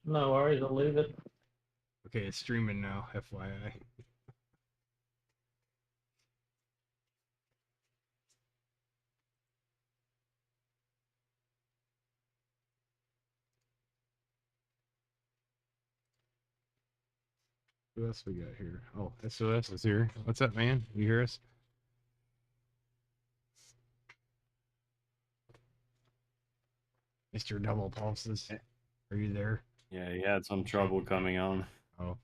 No worries, I'll leave it. Okay, it's streaming now, FYI. Who else we got here? Oh, SOS is here. What's up, man? You hear us? Mr. Double Pulses. Eh, Are you there? Yeah, he had some trouble coming on. Oh.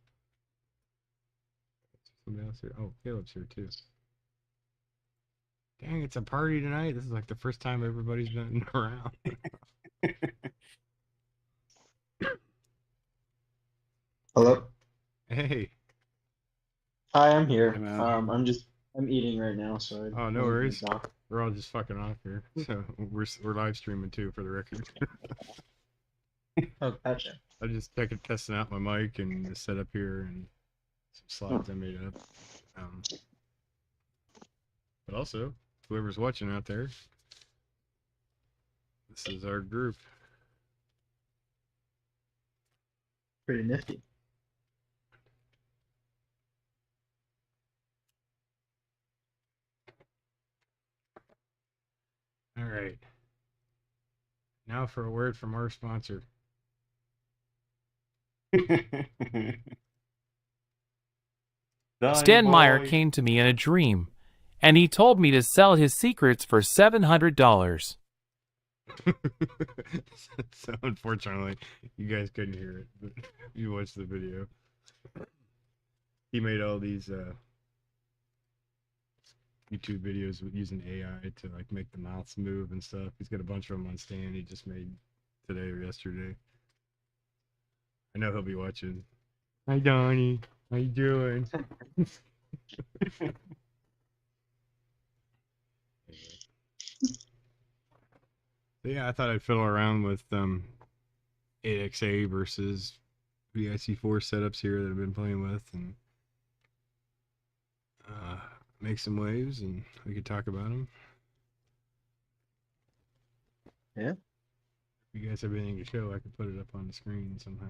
Somebody else here. Oh, Caleb's here too. Dang, it's a party tonight. This is like the first time everybody's been around. Hello. Hey. Hi, I'm Hey, here. man. I'm eating right now, so I Oh, no wasn't gonna worries. talk. We're all just fucking off here. So we're live streaming too, for the record. Oh, gotcha. I just testing out my mic and the setup here and some slides I made up. Um, but also, whoever's watching out there, this is our group. Pretty nifty. All right. Now for a word from our sponsor. Donny Stan Meyer boy. came to me in a dream, and he told me to sell his secrets for $700. So unfortunately, you guys couldn't hear it, but you watched the video. He made all these YouTube videos using AI to like make the mouths move and stuff. He's got a bunch of them on Stan. He just made today or yesterday. I know he'll be watching. Hi Donnie, how you doing? So yeah, I thought I'd fiddle around with 8XA versus VIC4 setups here that I've been playing with, and make some waves, and we could talk about them. Yeah. If you guys have anything to show, I could put it up on the screen somehow.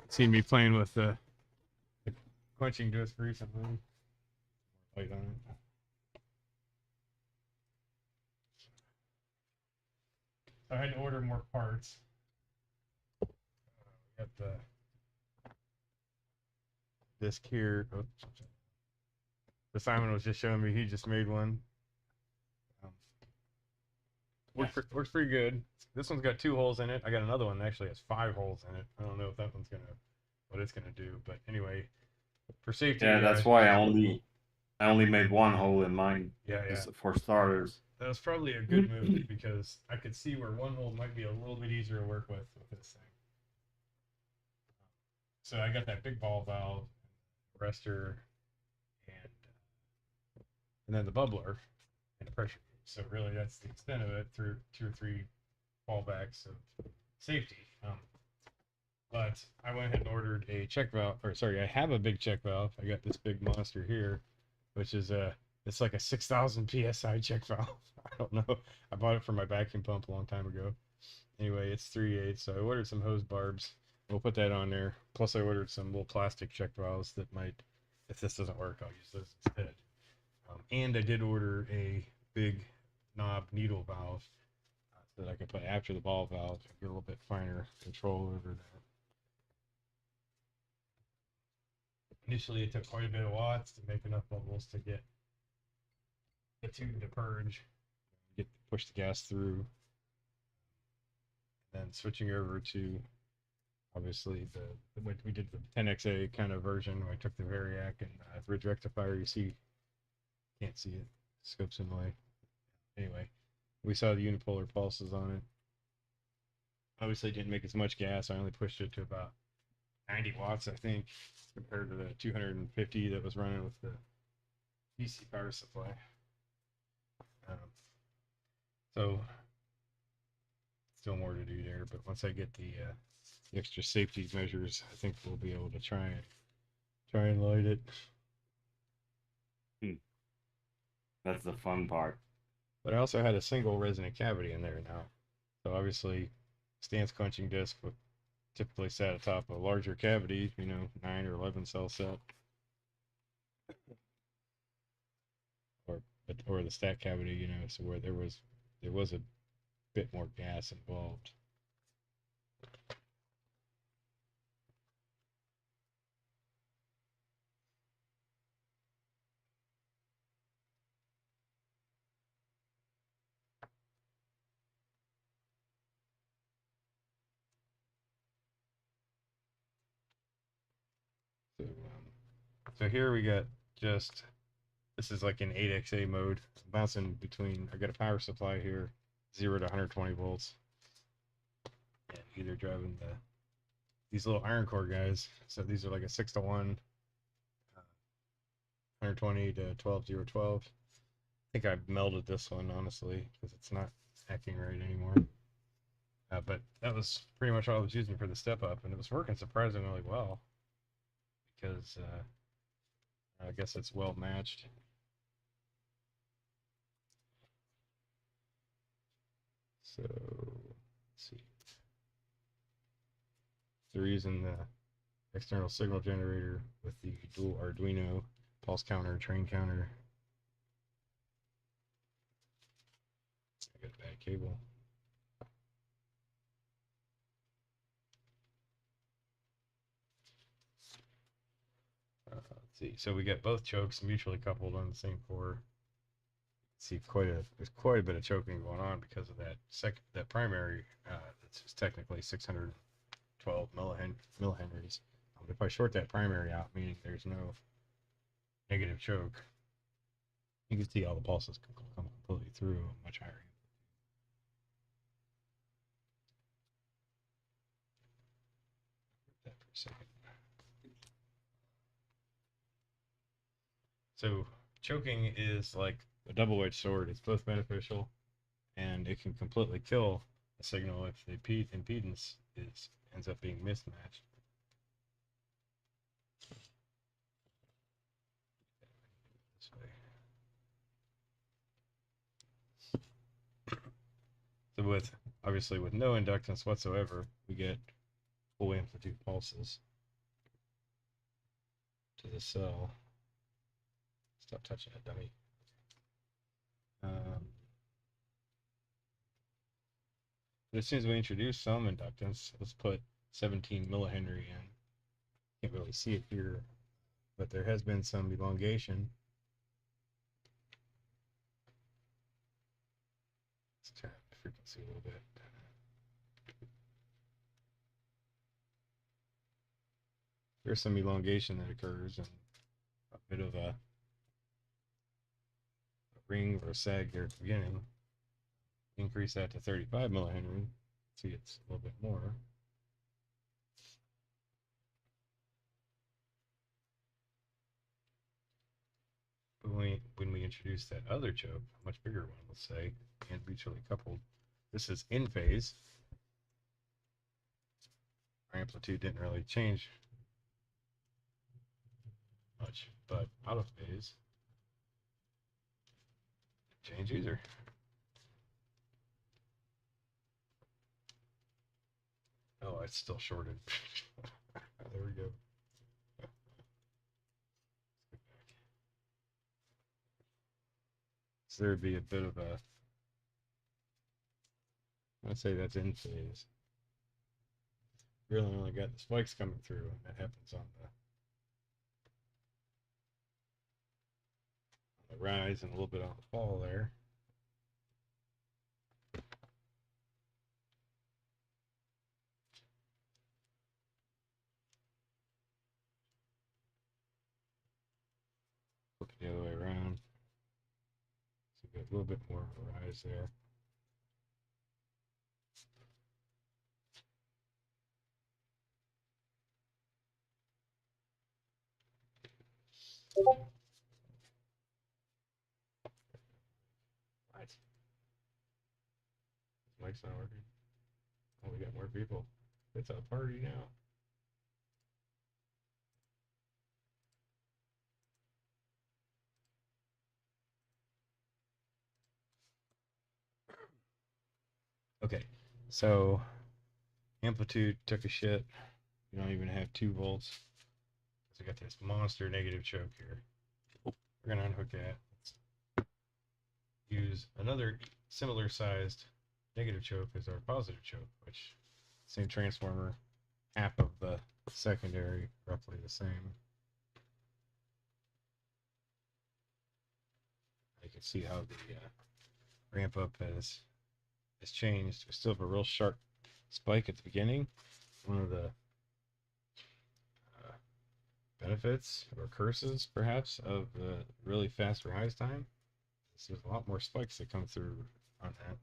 Seen me playing with the quenching disc recently. Light on it. I had to order more parts. We got the disc here. Oh, the Simon was just showing me he just made one. Works pretty good. This one's got 2 holes in it. I got another one that actually has 5 holes in it. I don't know if that one's what it's gonna do, but anyway, for safety. Yeah, that's why I only made 1 hole in mine. Yeah. For starters. That was probably a good move because I could see where 1 hole might be a little bit easier to work with this thing. So I got that big ball valve, arrestor, and then the bubbler and the pressure. So really, that's the extent of it through 2 or 3 fallbacks of safety. But I went ahead and ordered a check valve, or sorry, I have a big check valve. I got this big monster here, which is it's like a 6,000 psi check valve. I don't know. I bought it for my vacuum pump a long time ago. Anyway, it's 3/8, so I ordered some hose barbs. We'll put that on there. Plus, I ordered some little plastic check valves that might, if this doesn't work, I'll use those instead. And I did order a big knob needle valve so that I could put after the ball valve and get a little bit finer control over that. Initially, it took quite a bit of watts to make enough bubbles to get the tube to purge, push the gas through. Then switching over to obviously what we did the 10XA kind of version. I took the Variac and Ridge Rectifier. You see, can't see it, scope's in the way. Anyway, we saw the unipolar pulses on it. Obviously, didn't make as much gas. I only pushed it to about 90 watts, I think, compared to the 250 that was running with the DC power supply. So still more to do there, but once I get the extra safety measures, I think we'll be able to try and light it. That's the fun part. But I also had a single resonant cavity in there now. So obviously, stance quenching disc would typically sat atop a larger cavity, 9 or 11 cell set, or the stack cavity, so where there was a bit more gas involved. So here we got this is like an 8XA mode, bouncing between, I got a power supply here, 0 to 120 volts, and either driving these little iron core guys. So these are like a 6-to-1, 120 to 12, 0, 12. I think I melded this one, honestly, because it's not acting right anymore. But that was pretty much all I was using for the step up, and it was working surprisingly well, because I guess it's well matched. So let's see. So we're using the external signal generator with the dual Arduino pulse counter, train counter. I got a bad cable. Let's see. So we got both chokes mutually coupled on the same core. See, there's quite a bit of choking going on because of that primary. That's technically 612 millihenries. If I short that primary out, meaning there's no negative choke, you can see all the pulses come completely through much higher. That for a second. So choking is like a double-edged sword. It's both beneficial, and it can completely kill a signal if the impedance ends up being mismatched. This way. So obviously with no inductance whatsoever, we get full amplitude pulses to the cell. Stop touching it, dummy. But as soon as we introduce some inductance, let's put 17 millihenry in. Can't really see it here, but there has been some elongation. Let's turn up the frequency a little bit. There's some elongation that occurs and a bit of a ring or a sag here at the beginning. Increase that to 35 millihenry. See, it's a little bit more. But when we introduce that other choke, a much bigger one, let's say, and mutually coupled, this is in phase. Our amplitude didn't really change much, but out of phase, change either. Oh, it's still shorted. There we go. So there'd be a bit of a, I'd say that's in phase. Really only got the spikes coming through, and that happens on the rise and a little bit on the fall there. Flip it the other way around. So we got a little bit more of a rise there. What? This mic's not working. Oh, we got more people. It's a party now. Okay, so amplitude took a shit. You don't even have 2 volts. So we got this monster negative choke here. We're gonna unhook that. Let's use another similar sized negative choke as our positive choke, which same transformer, half of the secondary, roughly the same. You can see how the ramp up has changed. We still have a real sharp spike at the beginning. One of the benefits or curses, perhaps, of the really fast rise time. So there's a lot more spikes that come through on that.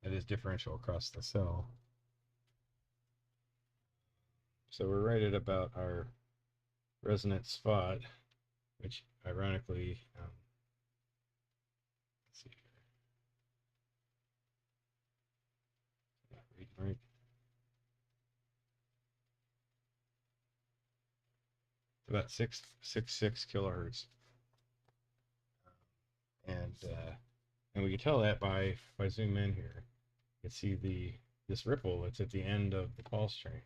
That is differential across the cell. So we're right at about our resonant spot, which ironically, let's see here. Not reading right. About 666 kilohertz. And we can tell that by if I zoom in here, you can see this ripple that's at the end of the pulse train.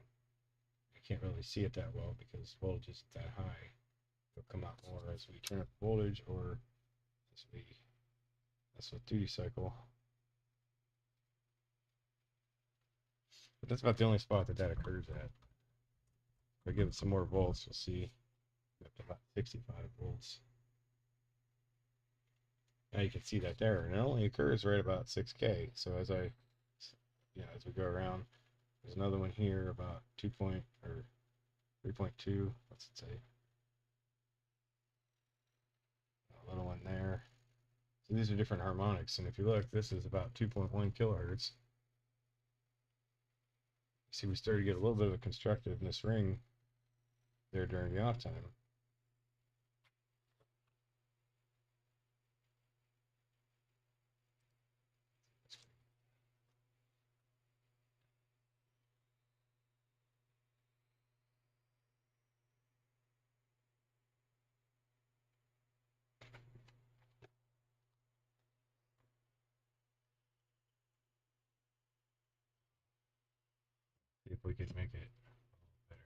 I can't really see it that well because voltage isn't that high. It'll come out more as we turn up voltage or as we mess with duty cycle. But that's about the only spot that occurs at. If I give it some more volts, you'll see up to about 65 volts. Now you can see that there, and it only occurs right about 6K. So as as we go around, there's another one here about 3.2. What's it say? A little one there. So these are different harmonics, and if you look, this is about 2.1 kilohertz. See, we started to get a little bit of a constructiveness ring there during the off time. See if we could make it better.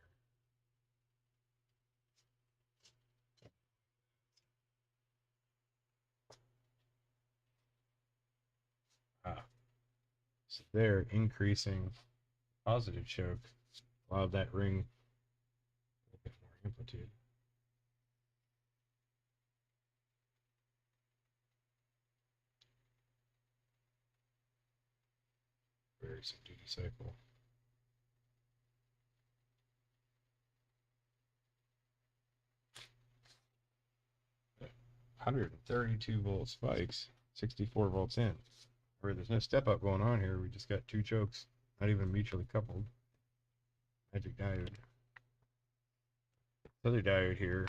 So there, increasing positive choke allowed that ring a bit more amplitude. Very some duty cycle. But 132 volt spikes, 64 volts in. Where there's no step up going on here, we just got 2 chokes, not even mutually coupled. Magic diode. This other diode here.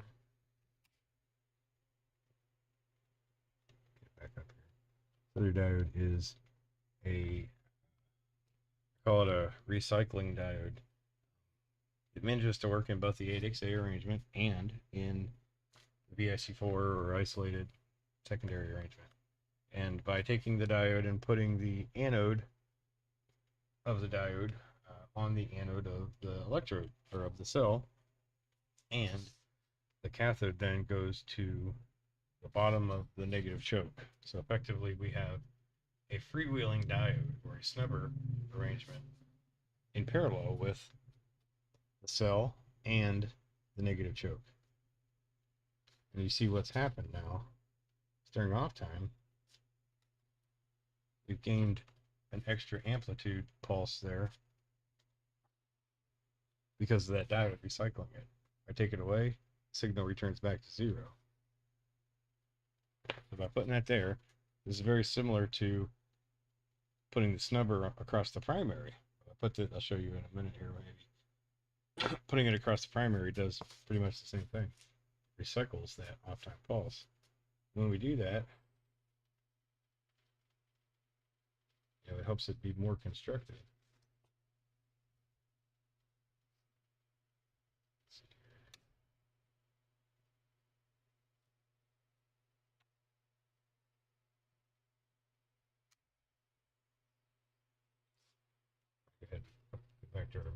Get back up here. This other diode is call it a recycling diode. It manages to work in both the 8XA arrangement and in the VIC4 or isolated secondary arrangement. And by taking the diode and putting the anode of the diode on the anode of the electrode or of the cell, and the cathode then goes to the bottom of the negative choke. So effectively we have a freewheeling diode or a snubber arrangement in parallel with the cell and the negative choke. And you see what's happened now. During off time, we've gained an extra amplitude pulse there because of that diode recycling it. If I take it away, signal returns back to 0. So by putting that there, this is very similar to putting the snubber across the primary. I'll show you in a minute here maybe. Putting it across the primary does pretty much the same thing. Recycles that off-time pulse. When we do that, it helps it be more constructive.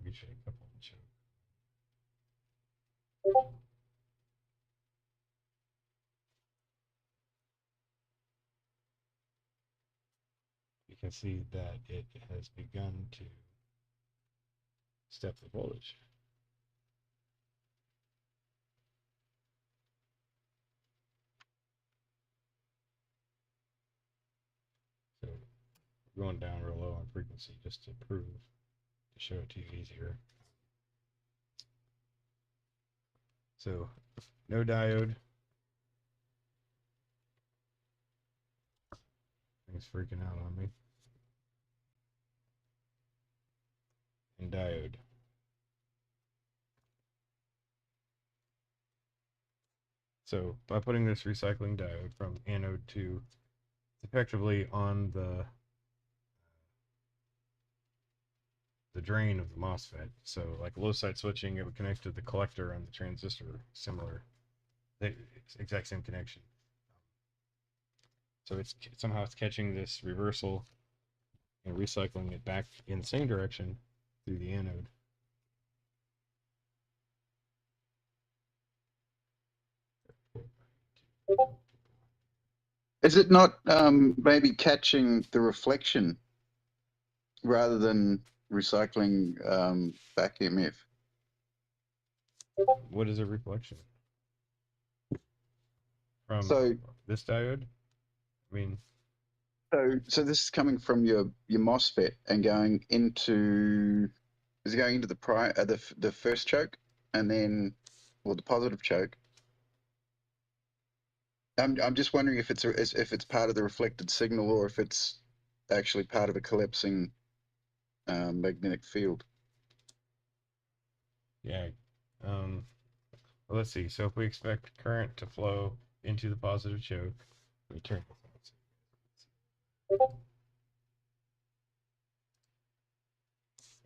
we should couple the choke. You can see that it has begun to step the voltage. So we're going down real low on frequency just to prove, to show it to you easier. So no diode. Thing's freaking out on me. And diode. So by putting this recycling diode from anode to effectively on the drain of the MOSFET. So like low side switching, it would connect to the collector and the transistor, similar, exact same connection. So it's somehow it's catching this reversal and recycling it back in the same direction through the anode. Is it not maybe catching the reflection rather than recycling back EMF? What is a reflection? From So- this diode? I mean, So this is coming from your MOSFET and going into, is it going into the first choke and then, well, the positive choke? I'm just wondering if it's part of the reflected signal or if it's actually part of a collapsing magnetic field. yeah. Well, let's see. So if we expect current to flow into the positive choke, we turn this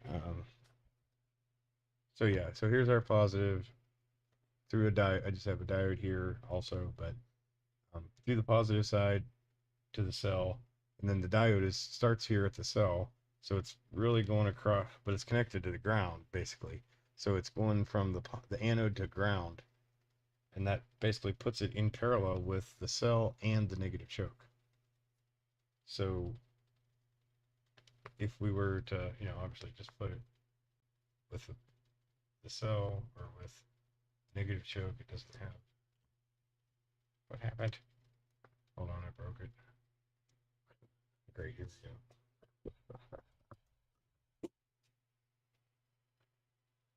on. So yeah, so here's our positive through a diode. I just have a diode here also, but through the positive side to the cell, and then the diode starts here at the cell, so it's really going across, but it's connected to the ground basically. So it's going from the anode to ground, and that basically puts it in parallel with the cell and the negative choke. So if we were to, obviously just put it with the cell or with negative choke, it doesn't have. What happened? Hold on, I broke it. Great, here we go.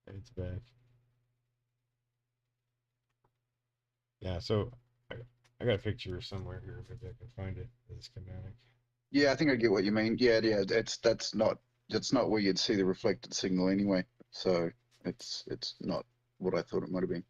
It's back. Yeah, so I got a picture somewhere here. Maybe I can find it. The schematic. Yeah, I think I get what you mean. Yeah, that's not where you'd see the reflected signal anyway. So it's not what I thought it might have been.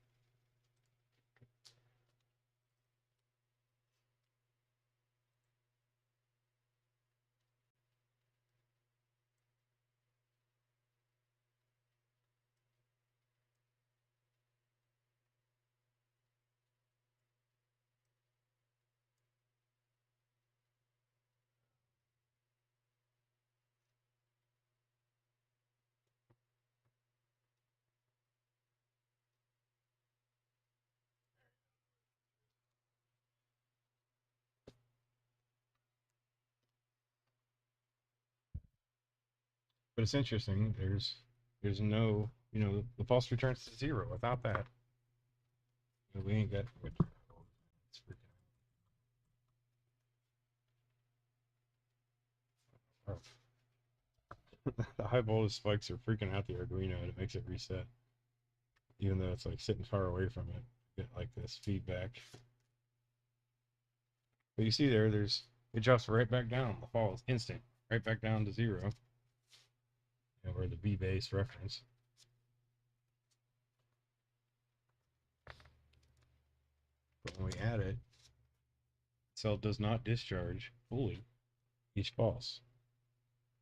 But it's interesting. There's no, the pulse returns to 0 without that. We ain't got. It's freaking out. The high voltage spikes are freaking out the Arduino, and it makes it reset, even though it's like sitting far away from it. Get like this feedback. But you see it drops right back down. The fall is instant, right back down to 0. Or the V base reference. But when we add it, the cell does not discharge fully each pulse.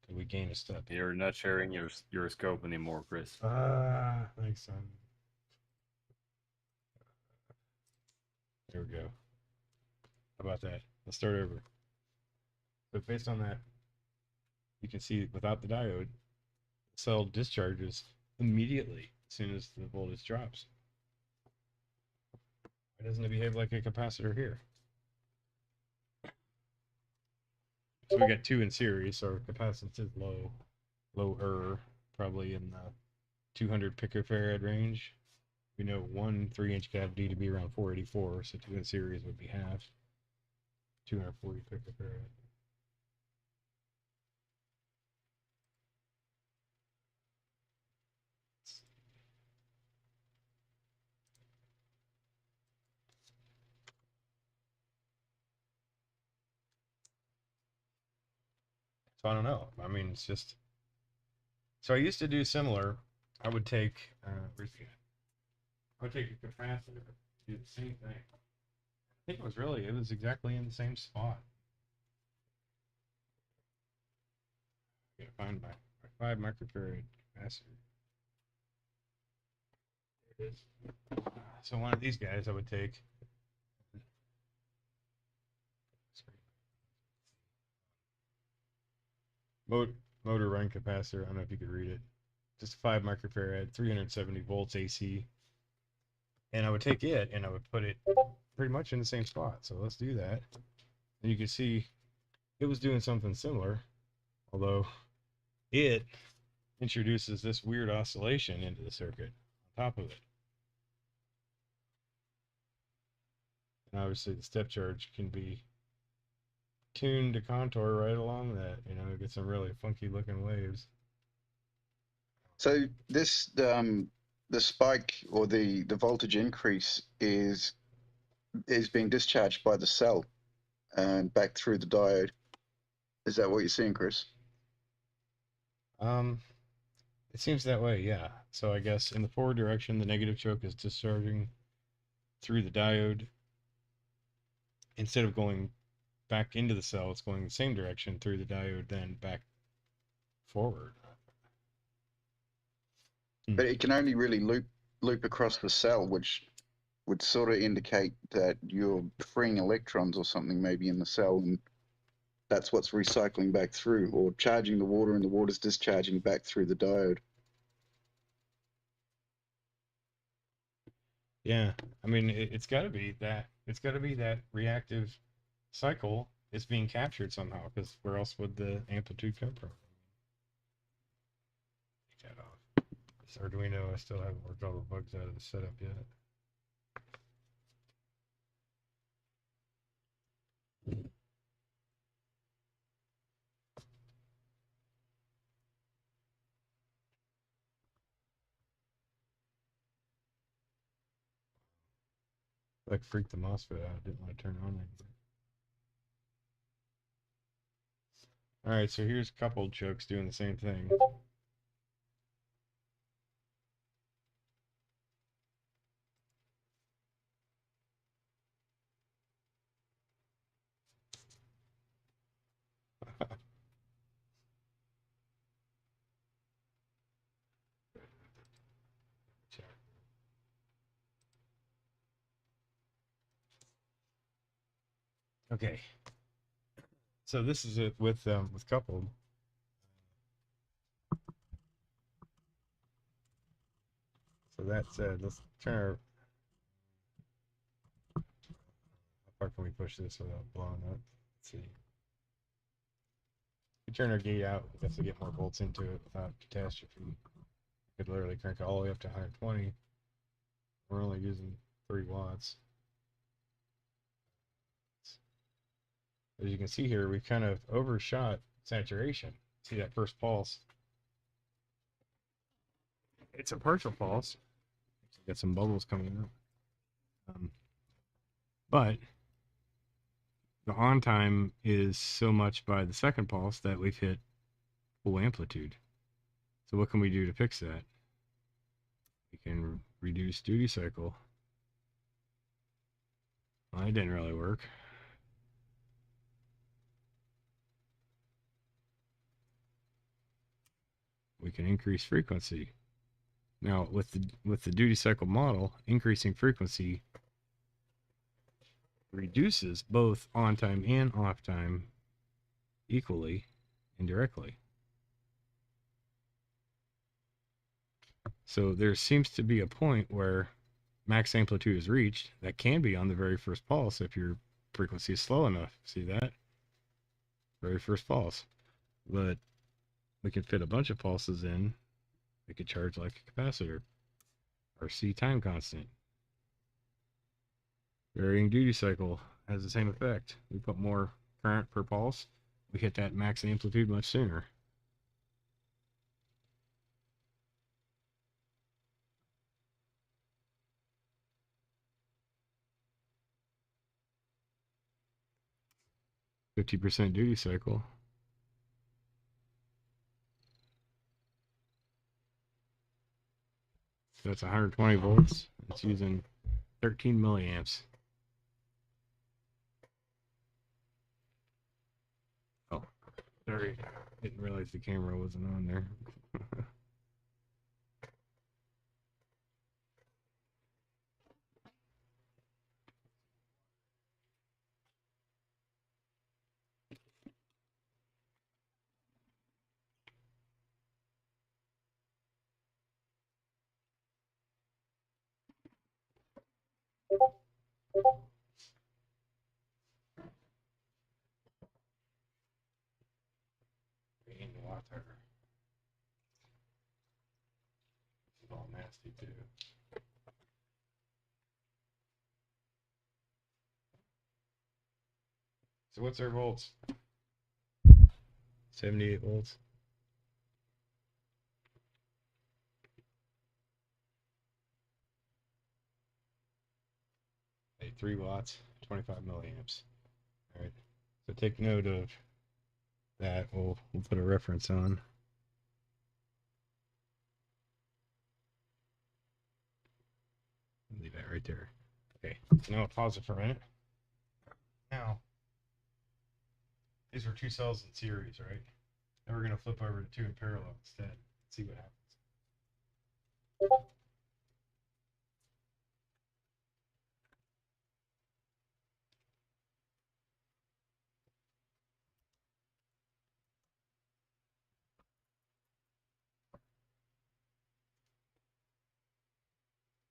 So we gain a step. You're not sharing your scope anymore, Chris. Thanks, son. There we go. How about that? Let's start over. But based on that, you can see without the diode, the cell discharges immediately as soon as the voltage drops. Why doesn't it behave like a capacitor here? So we got 2 in series, so our capacitance is lower, probably in the 200 picofarad range. We know one 3-inch cavity to be around 484, so 2 in series would be half, 240 picofarad. So I don't know. I mean, it's just. So I used to do similar. I would take. Where's the? I would take a capacitor, do the same thing. I think it was exactly in the same spot. I gotta find my 5 microfarad capacitor. There it is. So one of these guys I would take. Motor run capacitor. I don't know if you could read it. Just 5 microfarad, 370 volts AC. And I would take it and I would put it pretty much in the same spot. So let's do that. And you can see it was doing something similar, although it introduces this weird oscillation into the circuit on top of it. And obviously the step charge can be tuned to contour right along that, get some really funky looking waves. So this the spike or the voltage increase is being discharged by the cell and back through the diode. Is that what you're seeing, Chris? It seems that way, yeah. So I guess in the forward direction, the negative choke is discharging through the diode. Instead of going back into the cell, it's going the same direction through the diode, then back forward. But it can only really loop across the cell, which would sort of indicate that you're freeing electrons or something maybe in the cell, and that's what's recycling back through, or charging the water and the water's discharging back through the diode. Yeah, I mean, it's got to be that. It's got to be that reactive cycle is being captured somehow, because where else would the amplitude come from? Take that off. This Arduino, I still haven't worked all the bugs out of the setup yet. Like freaked the MOSFET out. Didn't want to turn on anything. All right, so here's coupled chokes doing the same thing. Okay. So this is it with coupled. So that said, let's turn our. How far can we push this without blowing up? Let's see. We turn our gate out, we have to get more volts into it without catastrophe. We could literally crank it all the way up to 120. We're only using 3 watts. As you can see here, we've kind of overshot saturation. See that first pulse? It's a partial pulse. Got some bubbles coming out. But the on time is so much by the second pulse that we've hit full amplitude. So what can we do to fix that? We can reduce duty cycle. Well, that didn't really work. We can increase frequency. Now, with the duty cycle model, increasing frequency reduces both on time and off time equally, indirectly. So there seems to be a point where max amplitude is reached. That can be on the very first pulse if your frequency is slow enough. See that? Very first pulse. But we can fit a bunch of pulses in. We could charge like a capacitor. Or C time constant. Varying duty cycle has the same effect. We put more current per pulse. We hit that max amplitude much sooner. %50 duty cycle. So that's 120 volts. It's using 13 milliamps. Oh, sorry. Didn't realize the camera wasn't on there. In water. It's all nasty too. So what's our volts? 78 volts. Hey, 3 watts, 25 milliamps. All right. So take note of that. We'll put a reference on. Leave that right there. Okay. So now I'll pause it for a minute. Now, these were 2 cells in series, right? Now we're going to flip over to 2 in parallel instead and see what happens.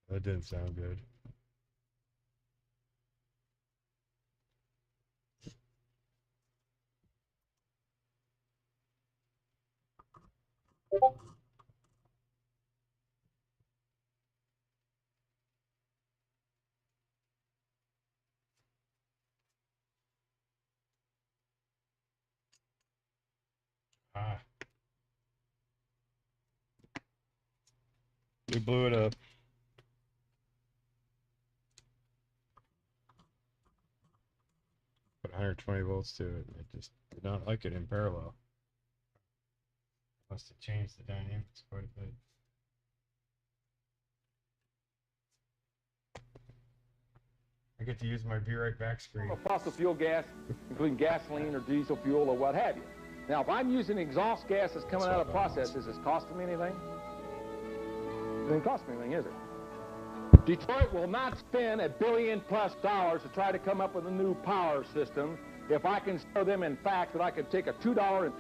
That didn't sound good. Ah. We blew it up. Put 120 volts to it. It just did not like it in parallel. Must have changed the dynamics quite a bit. I get to use my Be Right Back screen. Fossil fuel gas, including gasoline or diesel fuel or what have you. Now, if I'm using exhaust gas that's coming out of processes, is this costing me anything? It doesn't cost me anything, is it? Detroit will not spend $1 billion+ to try to come up with a new power system if I can show them, in fact, that I can take a $2.50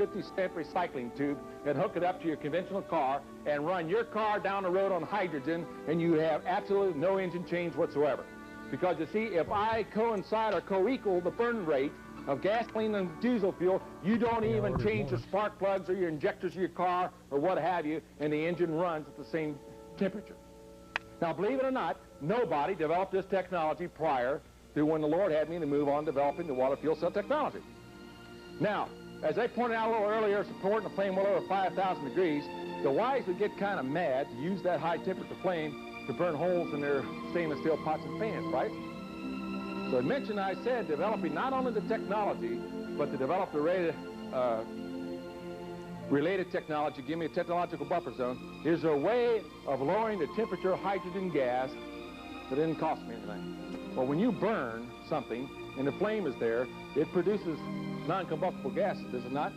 recycling tube and hook it up to your conventional car and run your car down the road on hydrogen, and you have absolutely no engine change whatsoever. Because you see, if I coincide or co-equal the burn rate of gasoline and diesel fuel, you don't even change the spark plugs or your injectors of your car or what have you, and the engine runs at the same temperature. Now, believe it or not, nobody developed this technology prior to when the Lord had me to move on developing the water fuel cell technology. Now, as I pointed out a little earlier, supporting a flame well over 5,000 degrees, the wise would get kind of mad to use that high temperature flame to burn holes in their stainless steel pots and pans, right? So I mentioned, I said, developing not only the technology, but to develop the related technology, give me a technological buffer zone, is a way of lowering the temperature of hydrogen gas that didn't cost me anything. Well, when you burn something and the flame is there, it produces non-combustible gases, does it not?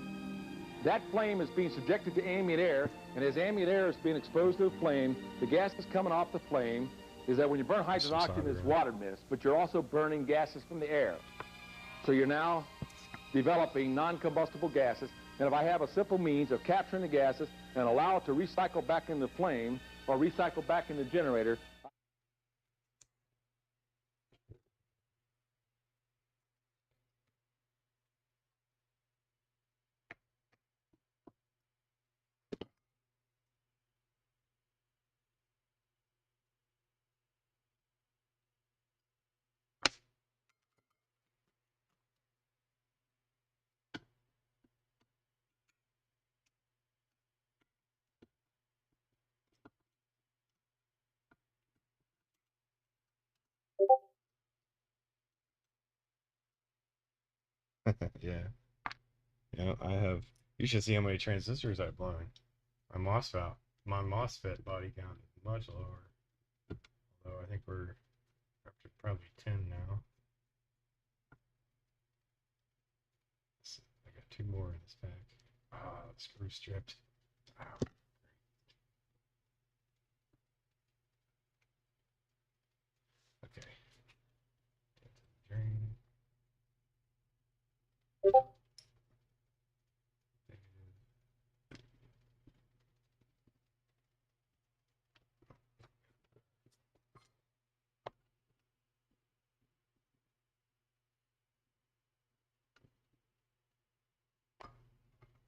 That flame is being subjected to ambient air, and as ambient air is being exposed to the flame, the gases coming off the flame is that when you burn hydrogen oxygen, it's water mist, but you're also burning gases from the air. So you're now developing non-combustible gases, and if I have a simple means of capturing the gases and allow it to recycle back in the flame, or recycled back in the generator. Yeah. Yeah, I have. You should see how many transistors I've blown. My MOSFET body count is much lower. Although I think we're up to probably 10 now. I got 2 more in this pack. Ah, the screw stripped. Ow. Okay. Drain.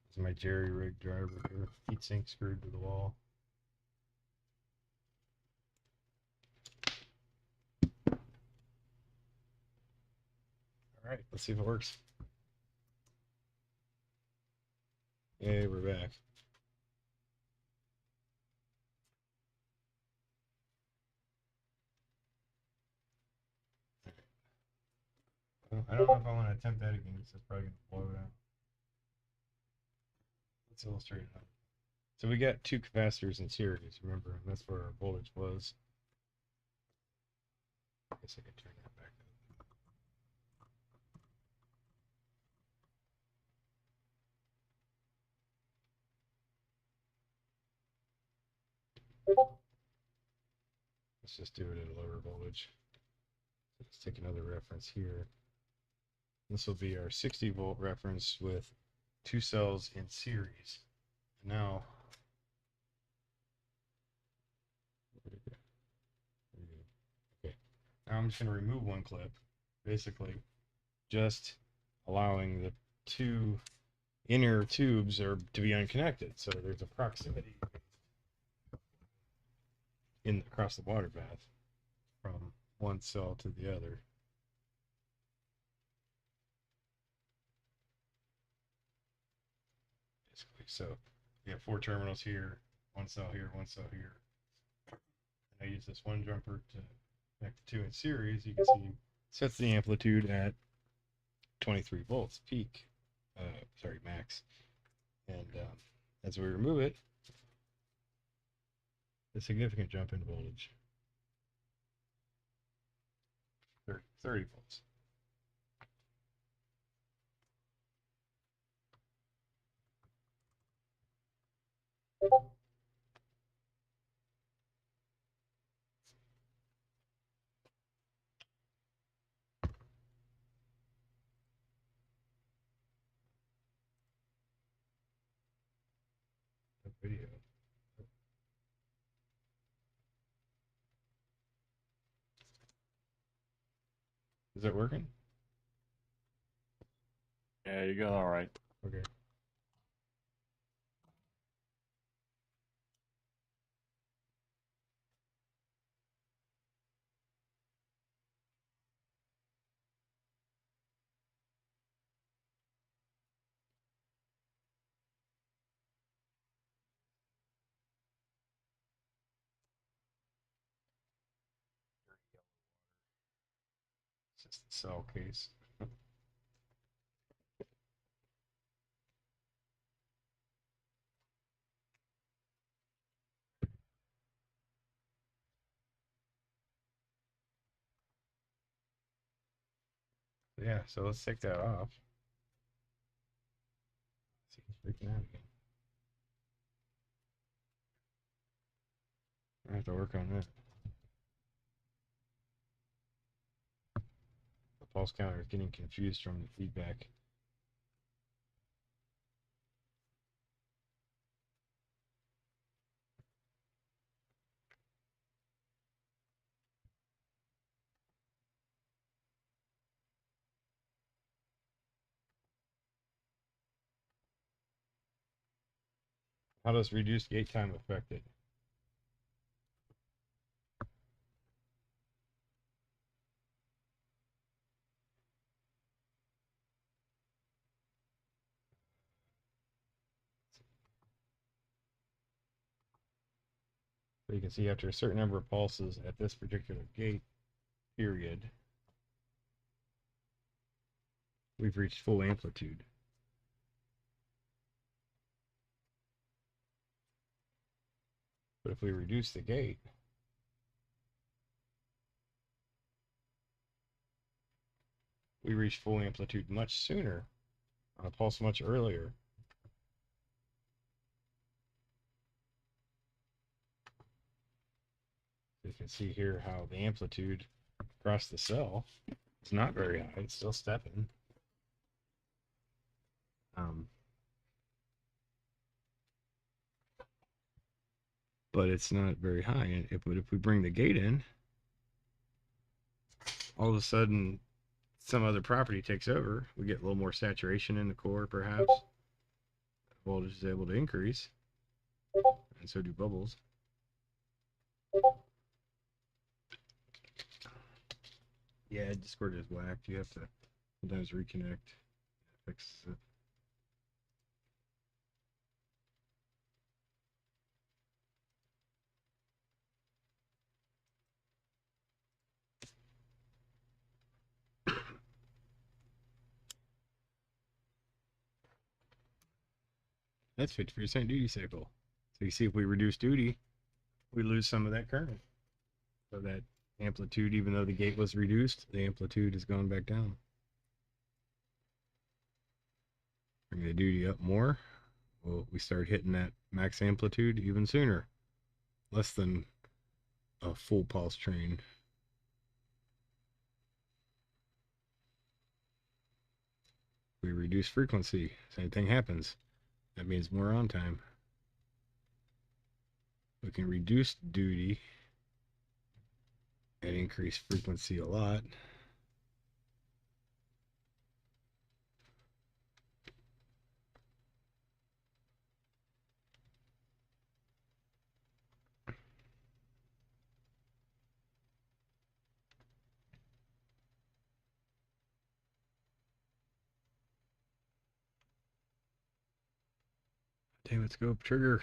This is my jerry rig driver here. Heatsink screwed to the wall. Alright, let's see if it works. Yay, we're back. Well, I don't know if I want to attempt that again because it's probably going to blow it out. Let's illustrate it. So we got 2 capacitors in series, remember, and that's where our voltage was. I guess I can turn that back up. Let's just do it at a lower voltage. Let's take another reference here. This will be our 60 volt reference with 2 cells in series. Now, okay. Now I'm just going to remove one clip, basically just allowing the 2 inner tubes to be unconnected. So there's a proximity across the water bath from one cell to the other. Basically, so we have 4 terminals here, 1 cell here, 1 cell here. And I use this one jumper to connect the 2 in series. You can see it sets the amplitude at 23 volts peak, max. And as we remove it, a significant jump in voltage, 30 volts. The video. Is that working? Yeah, you got all right. Okay. It's just the cell case. Yeah, so let's take that off. See, it's freaking out again. I have to work on that. The pulse counter is getting confused from the feedback. How does reduced gate time affect it? So you can see after a certain number of pulses at this particular gate period, we've reached full amplitude. But if we reduce the gate, we reach full amplitude much sooner, on a pulse much earlier. You can see here how the amplitude across the cell is not very high. It's still stepping. But it's not very high. And if we bring the gate in, all of a sudden some other property takes over. We get a little more saturation in the core, perhaps. Voltage is able to increase, and so do bubbles. Yeah, Discord is whacked. You have to sometimes reconnect. Fix it. That's 50% duty cycle. So you see, if we reduce duty, we lose some of that current. So that amplitude, even though the gate was reduced, the amplitude is going back down. Bring the duty up more, well, we start hitting that max amplitude even sooner. Less than a full pulse train. We reduce frequency, same thing happens. That means more on time. We can reduce duty and increase frequency a lot. Damn it, scope trigger.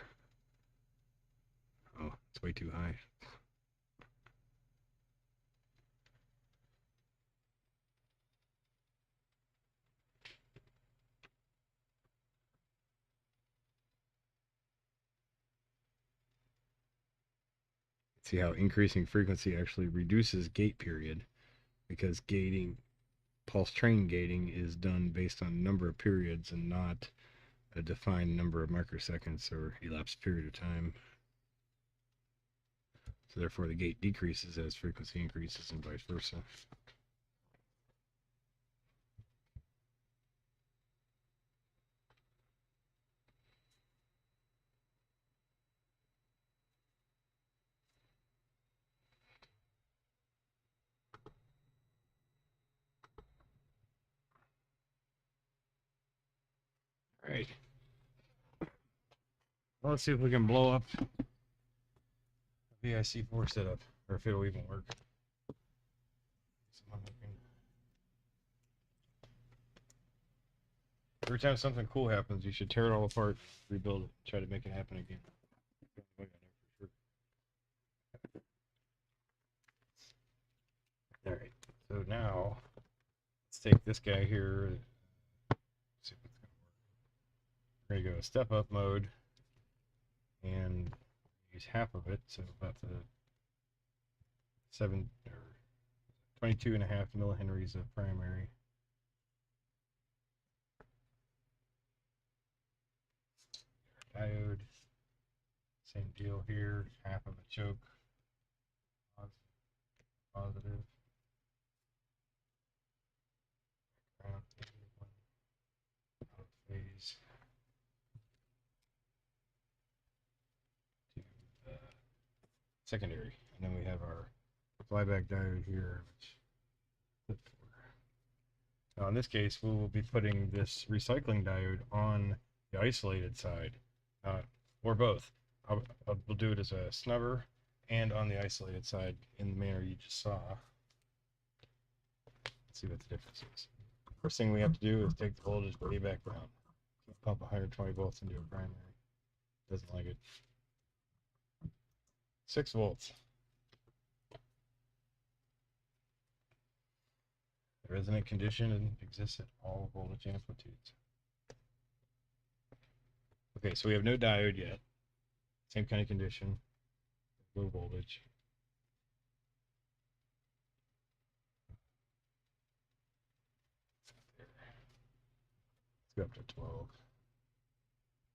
Oh, it's way too high. See how increasing frequency actually reduces gate period, because gating, pulse train gating, is done based on number of periods and not a defined number of microseconds or elapsed period of time. So therefore the gate decreases as frequency increases and vice versa. All right. Well, let's see if we can blow up a VIC4 setup, or if it'll even work. Every time something cool happens, you should tear it all apart, rebuild it, try to make it happen again. All right, so now let's take this guy here. See if it's gonna work. We're gonna go step up mode and use half of it, so about the 22.5 millihenries of primary. Diode, same deal here, half of a choke, positive. Ground, out of phase to the secondary, and then we have our flyback diode here, which now in this case we will be putting this recycling diode on the isolated side, not or both. We'll do it as a snubber and on the isolated side in the manner you just saw. Let's see what the difference is. First thing we have to do is take the voltage way back down. Pump 120 volts into a primary. Doesn't like it. 6 volts. The resonant condition exists at all voltage amplitudes. Okay, so we have no diode yet. Same kind of condition. Low voltage. Let's go up to 12.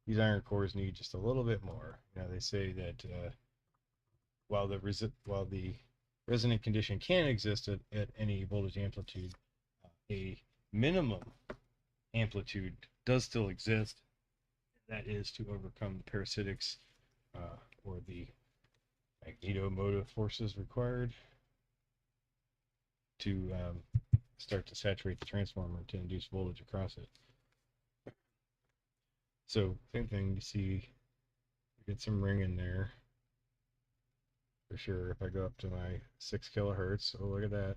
These iron cores need just a little bit more. You know, they say that while the resonant condition can exist at any voltage amplitude, a minimum amplitude does still exist. That is to overcome the parasitics or the magnetomotive forces required to start to saturate the transformer to induce voltage across it. So same thing, you see, get some ring in there for sure. If I go up to my 6 kilohertz, oh look at that.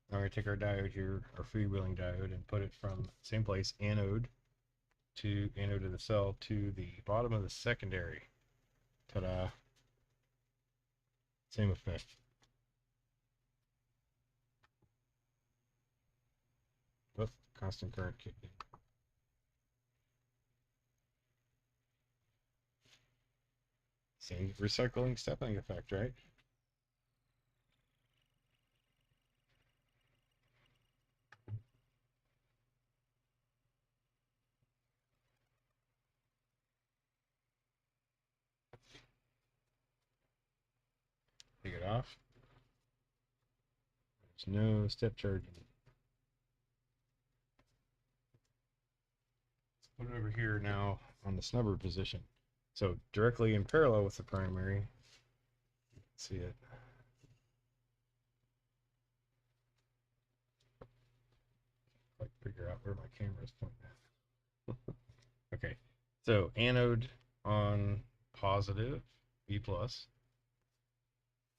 Now we're going to take our diode here, our freewheeling diode, and put it from same place, anode of the cell to the bottom of the secondary. Ta-da. Same effect. Oops, constant current kicked in. Same recycling stepping effect, right? Take it off. There's no step charging. Let's put it over here now on the snubber position. So directly in parallel with the primary. You can see it. Like figure out where my camera is pointing at. Okay, so anode on positive, V plus.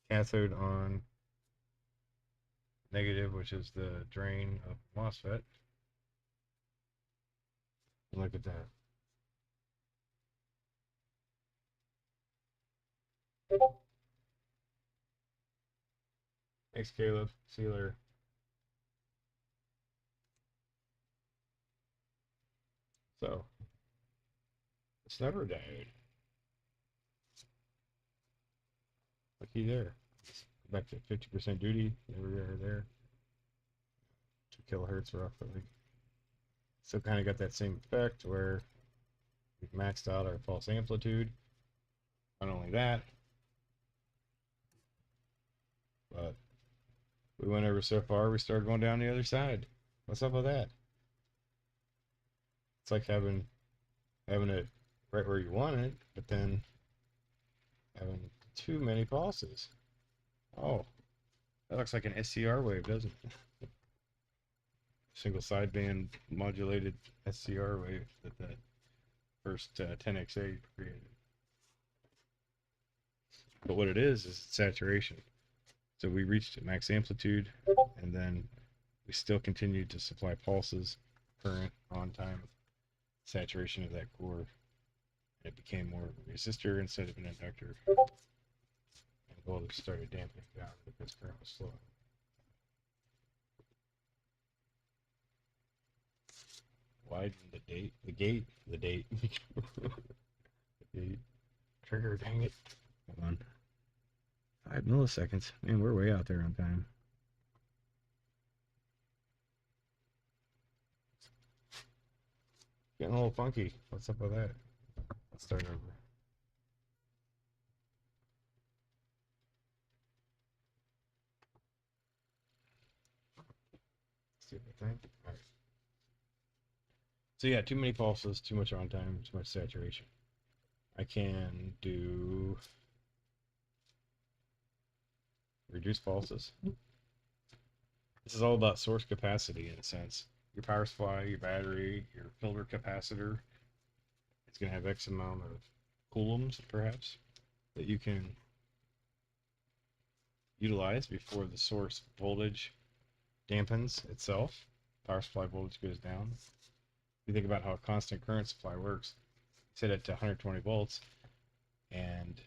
Cathode on negative, which is the drain of MOSFET. Look at that. Thanks, Caleb. See you later. So, the snubber diode. Looky there. Back to 50% duty. There we are there. 2 kilohertz roughly. So kind of got that same effect where we've maxed out our false amplitude. Not only that, but we went over so far, we started going down the other side. What's up with that? It's like having it right where you want it, but then having too many pulses. Oh, that looks like an SCR wave, doesn't it? Single sideband modulated SCR wave that the first 10XA created. But what it is saturation. So we reached max amplitude, and then we still continued to supply pulses, current, on time, saturation of that core. It became more of a resistor instead of an inductor. And voltage started damping down because current was slowing. Widen the gate. The gate. The gate. Trigger, dang it. Hold on. 5 milliseconds. Man, we're way out there on time. Getting a little funky. What's up with that? Let's start over. See what I think. All right. So yeah, too many pulses, too much on time, too much saturation. I can do reduce pulses. This is all about source capacity in a sense. Your power supply, your battery, your filter capacitor, it's going to have X amount of coulombs, perhaps, that you can utilize before the source voltage dampens itself. Power supply voltage goes down. If you think about how a constant current supply works, set it to 120 volts, and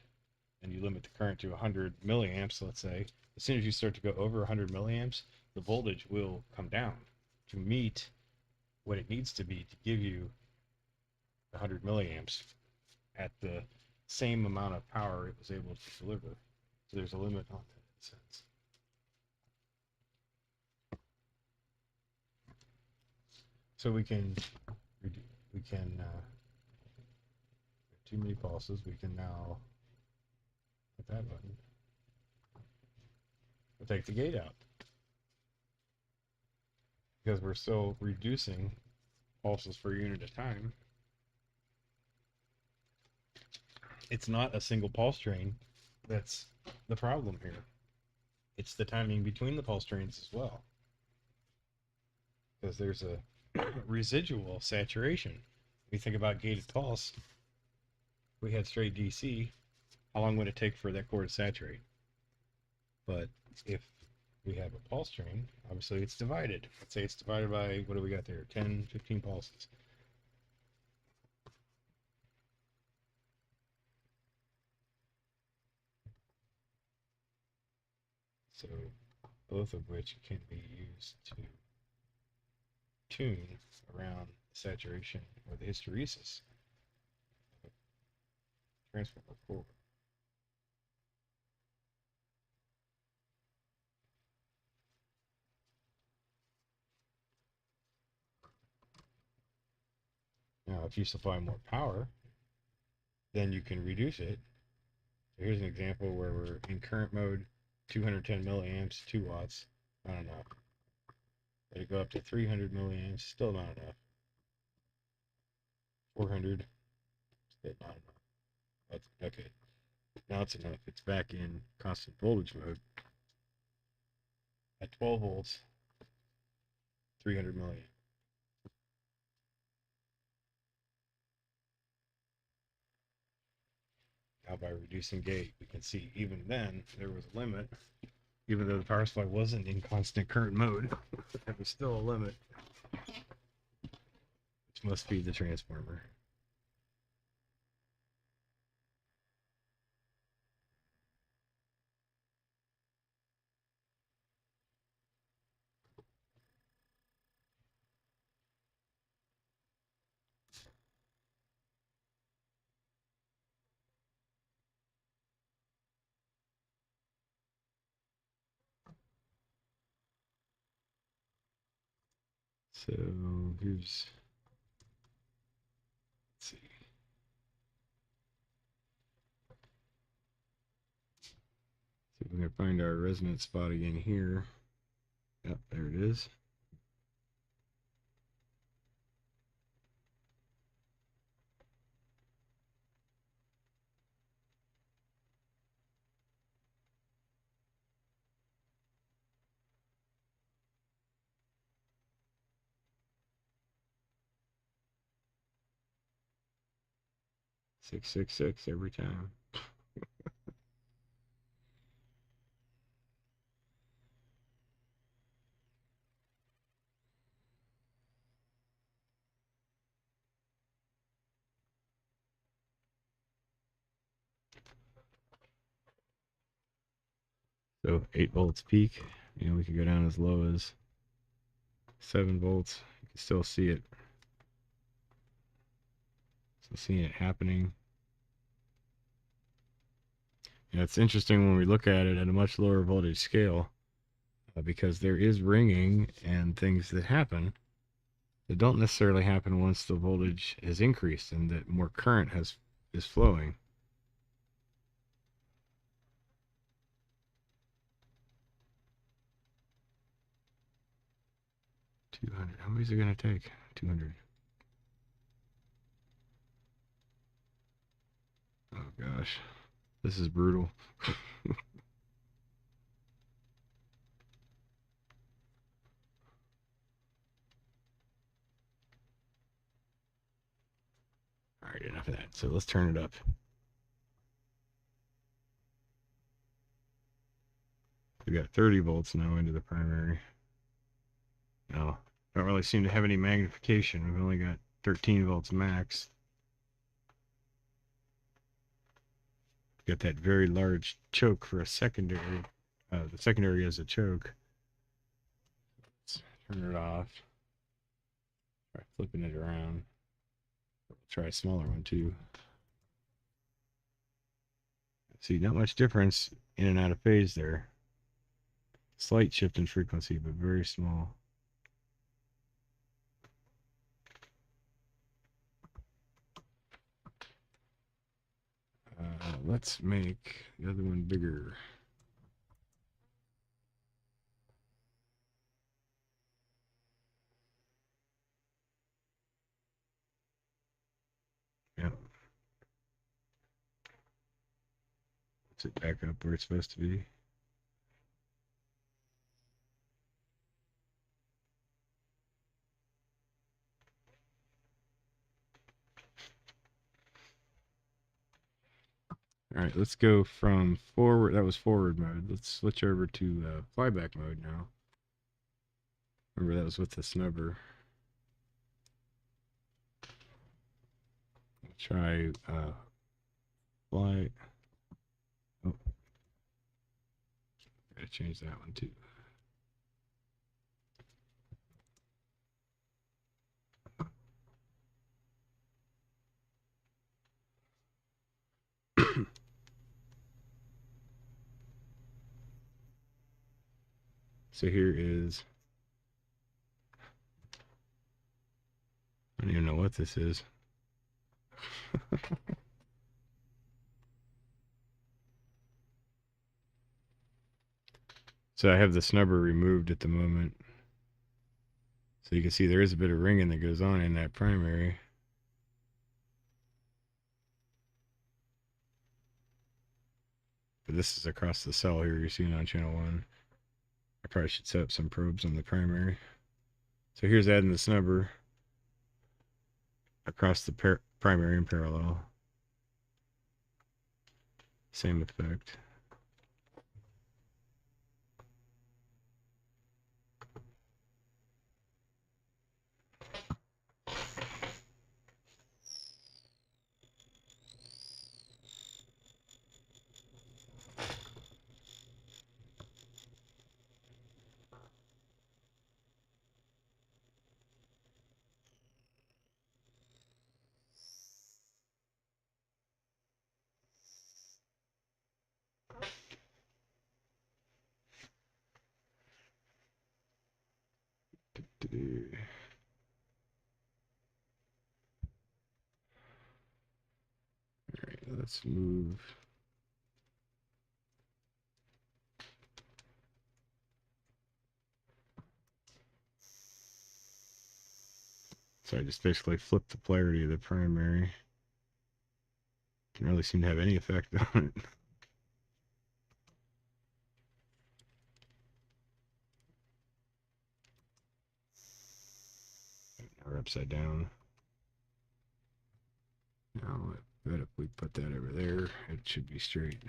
you limit the current to 100 milliamps, let's say. As soon as you start to go over 100 milliamps, the voltage will come down to meet what it needs to be to give you 100 milliamps at the same amount of power it was able to deliver. So there's a limit on that in a sense. So we can too many pulses. We can now hit that button. We'll take the gate out because we're still reducing pulses per unit of time. It's not a single pulse train that's the problem here. It's the timing between the pulse trains as well, because there's a residual saturation. We think about gated pulse. If we had straight DC, how long would it take for that core to saturate? But if we have a pulse train, obviously it's divided. Let's say it's divided by, what do we got there? 10, 15 pulses. So both of which can be used to tune around saturation or the hysteresis of transformer core. Now, if you supply more power, then you can reduce it. So here's an example where we're in current mode, 210 milliamps, 2 watts, not enough. Let it go up to 300 milliamps, still not enough. 400, still not enough. That's okay. Now it's enough. It's back in constant voltage mode. At 12 volts, 300 milliamps. Now by reducing gate, we can see even then there was a limit. Even though the power supply wasn't in constant current mode, there was still a limit, which must be the transformer. So here's, let's see. See if we can find our resonance spot again here. Yep, there it is. .666 every time. So 8 volts peak, you know, we could go down as low as 7 volts. You can still see it. Still seeing it happening. And it's interesting when we look at it at a much lower voltage scale, because there is ringing and things that happen that don't necessarily happen once the voltage has increased and that more current is flowing. How many is it going to take? 200. Oh gosh, this is brutal. All right, right, enough of that. So let's turn it up. We got 30 volts now into the primary. No, don't really seem to have any magnification. We've only got 13 volts max. Got that very large choke for a secondary. The secondary has a choke. Let's turn it off. Try flipping it around. Try a smaller one too. See, not much difference in and out of phase there. Slight shift in frequency, but very small. Let's make the other one bigger. Yep. Puts it back up where it's supposed to be. All right, let's go from forward. That was forward mode. Let's switch over to flyback mode now. Remember that was with the snubber. Try fly. Oh, gotta change that one too. So here is, I don't even know what this is. So I have the snubber removed at the moment. So you can see there is a bit of ringing that goes on in that primary. But this is across the cell here you're seeing on channel 1. I probably should set up some probes on the primary. So here's adding the snubber across the primary in parallel. Same effect. All right, let's move. So I just basically flipped the polarity of the primary. Didn't really seem to have any effect on it. Now we're upside down. Now I bet if we put that over there, it should be straight.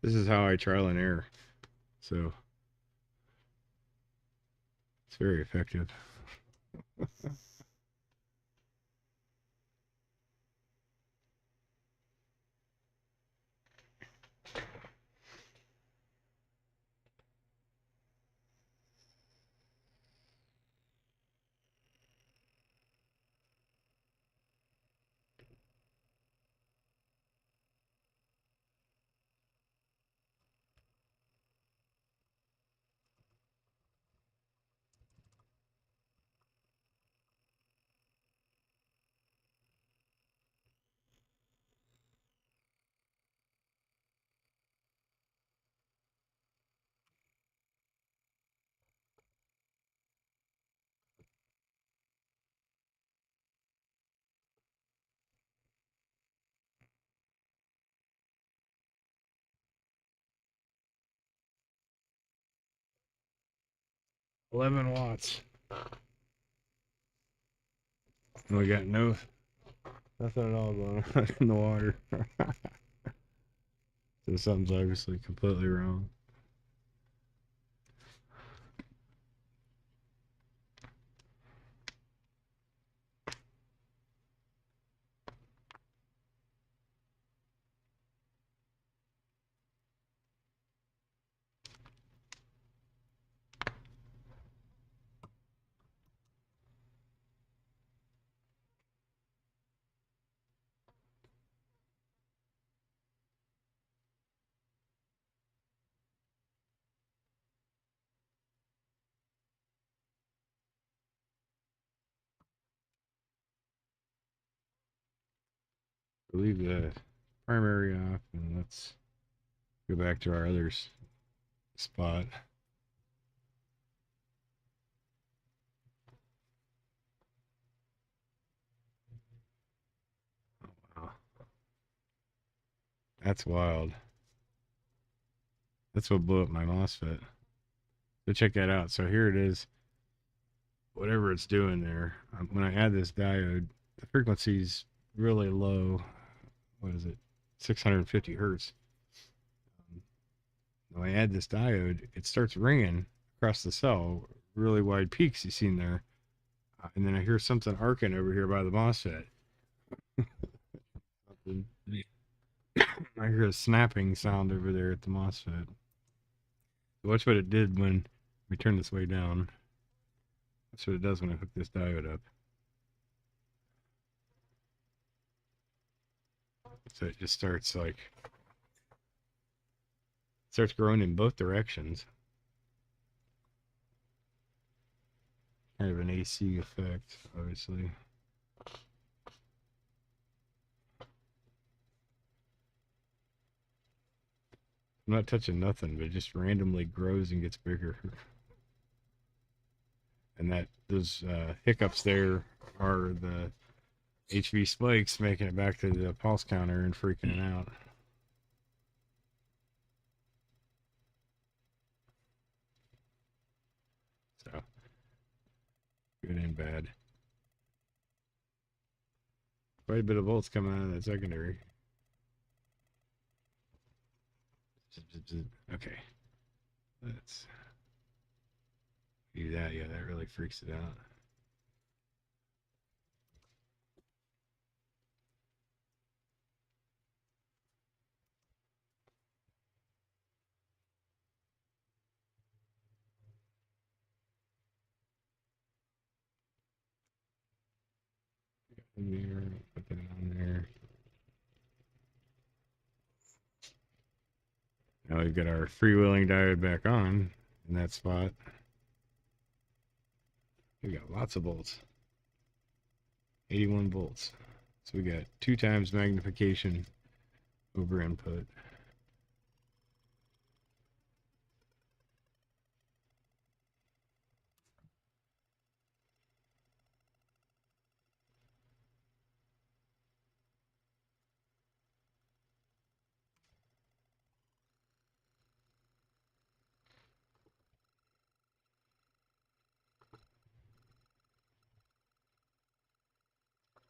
This is how I trial and error. So it's very effective. $11 watts. We got nothing at all going on in the water. So something's obviously completely wrong. Leave the primary off and let's go back to our other spot. Oh, wow. That's wild. That's what blew up my MOSFET. So check that out. So here it is. Whatever it's doing there. When I add this diode, the frequency's really low. What is it? 650 hertz. When I add this diode, it starts ringing across the cell. Really wide peaks you seen there. And then I hear something arcing over here by the MOSFET. I hear a snapping sound over there at the MOSFET. Watch what it did when we turn this way down. That's what it does when I hook this diode up. So it just starts growing in both directions. Kind of an AC effect, obviously. I'm not touching nothing, but it just randomly grows and gets bigger. And those hiccups there are the HV spikes making it back to the pulse counter and freaking it out. So, good and bad. Quite a bit of volts coming out of that secondary. Okay. Let's do that. Yeah, that really freaks it out. There, put that on there. Now we've got our freewheeling diode back on in that spot. We got lots of volts. 81 volts. So we got 2 times magnification over input.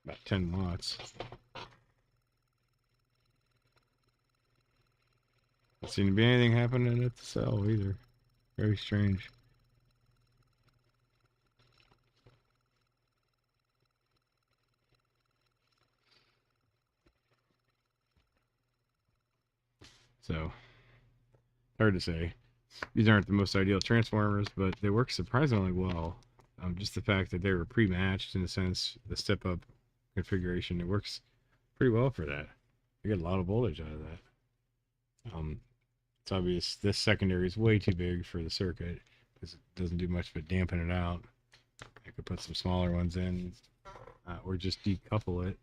About 10 watts. Doesn't seem to be anything happening at the cell either. Very strange. So, hard to say. These aren't the most ideal transformers, but they work surprisingly well. Just the fact that they were pre-matched in a sense, the step-up configuration, it works pretty well for that. You get a lot of voltage out of that. It's obvious this secondary is way too big for the circuit because it doesn't do much but dampen it out. I could put some smaller ones in, or just decouple it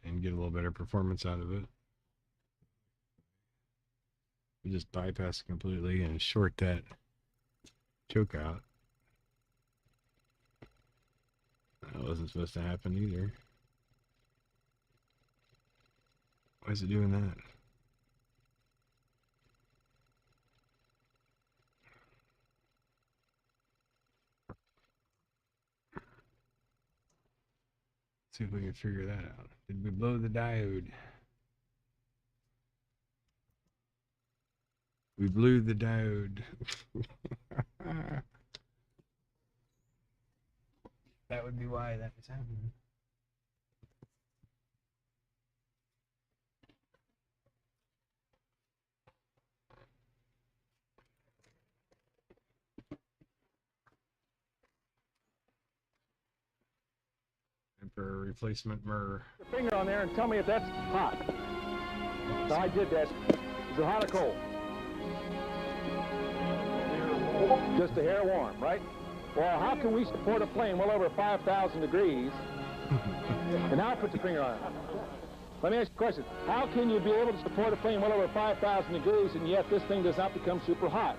and get a little better performance out of it. We just bypass it completely and short that choke out. That wasn't supposed to happen either. Why is it doing that? see if we can figure that out. Did we blow the diode? We blew the diode. That would be why that was happening. And for a replacement mirror. Put your finger on there and tell me if that's hot. So I did that. Is it hot or cold? Just a hair warm, right? Well, how can we support a plane well over 5,000 degrees? And now put your finger on it. Let me ask you a question. How can you be able to support a plane well over 5,000 degrees and yet this thing does not become super hot?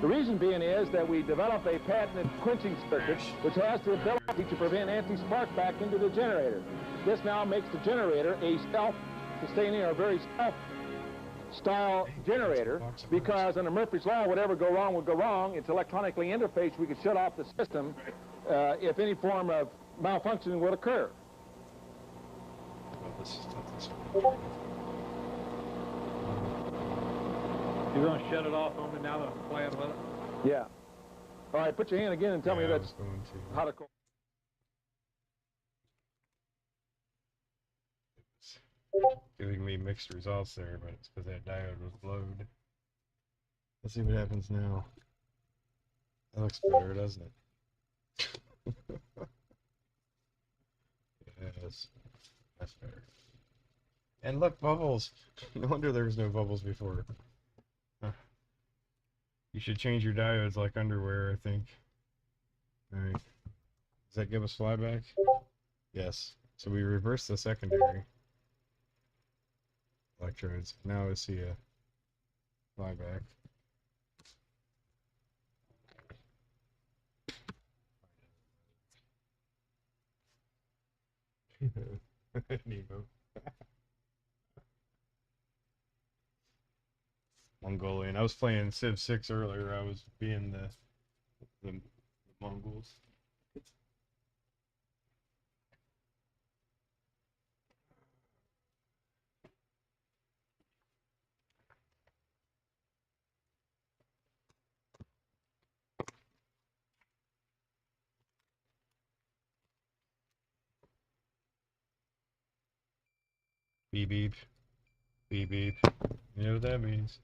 The reason being is that we developed a patented quenching circuit which has the ability to prevent anti-spark back into the generator. This now makes the generator a self-sustaining or very self-style generator because under Murphy's Law, whatever go wrong would go wrong. It's electronically interfaced. We could shut off the system if any form of malfunctioning would occur. Well, this is not this one. You're going to shut it off on me now that I'm playing with it? Yeah. All right, put your hand again and tell me I that's was going to. hot or cold. Giving me mixed results there, but it's because that diode was blowed. Let's see what happens now. That looks better, doesn't it? Yes, that's better. And look, bubbles! No wonder there was no bubbles before. Huh. You should change your diodes like underwear, I think. Alright. Does that give us flyback? Yes. So we reverse the secondary electrodes. Now I see a flyback. Nemo. Mongolian. I was playing Civ 6 earlier. I was being the Mongols. Beep beep. Beep beep. You know what that means.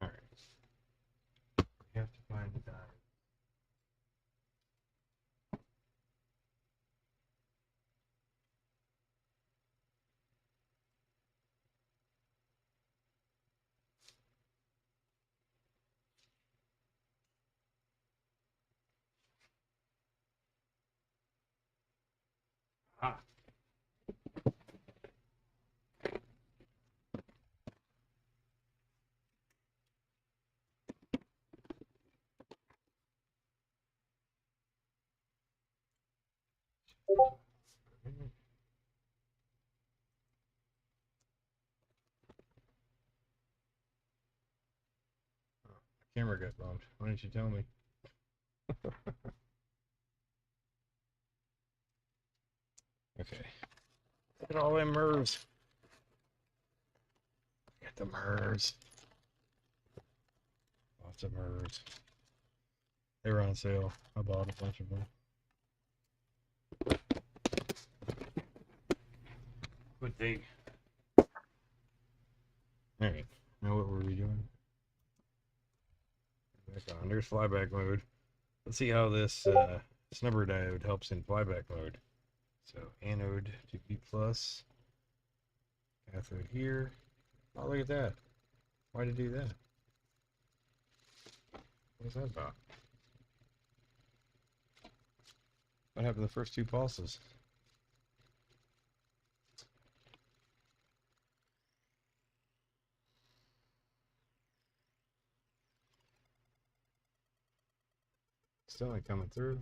Alright. We have to find the diode. Ah. Camera got bumped. Why didn't you tell me? Okay. Look at all them MERS. Get the MERS. Lots of MERS. They were on sale. I bought a bunch of them. Good thing. Alright. Now what were we doing? Back on. There's flyback mode. Let's see how this snubber diode helps in flyback mode. So anode to B plus, cathode here. Oh, look at that. Why did it do that? What is that about? What happened to the first two pulses? Still ain't coming through.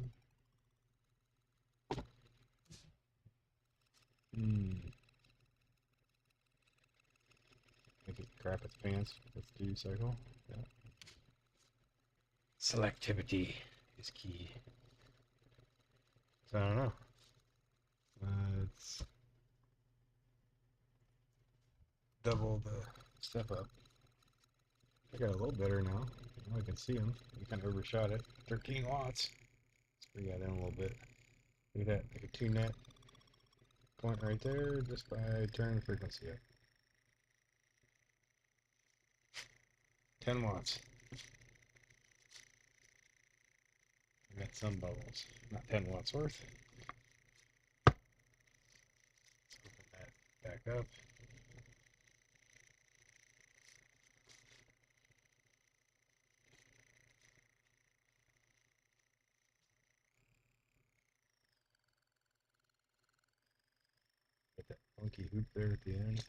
Make it crap its pants with the duty cycle. Yeah. Selectivity is key. So I don't know. It's double the step up. I got a little better now. Now I can see them. You kind of overshot it. 13 watts. Let's bring that in a little bit. Look at that. I can tune that point right there just by turning the frequency up. 10 watts. I got some bubbles. Not 10 watts worth. Let's open that back up. Get that funky hoop there at the end.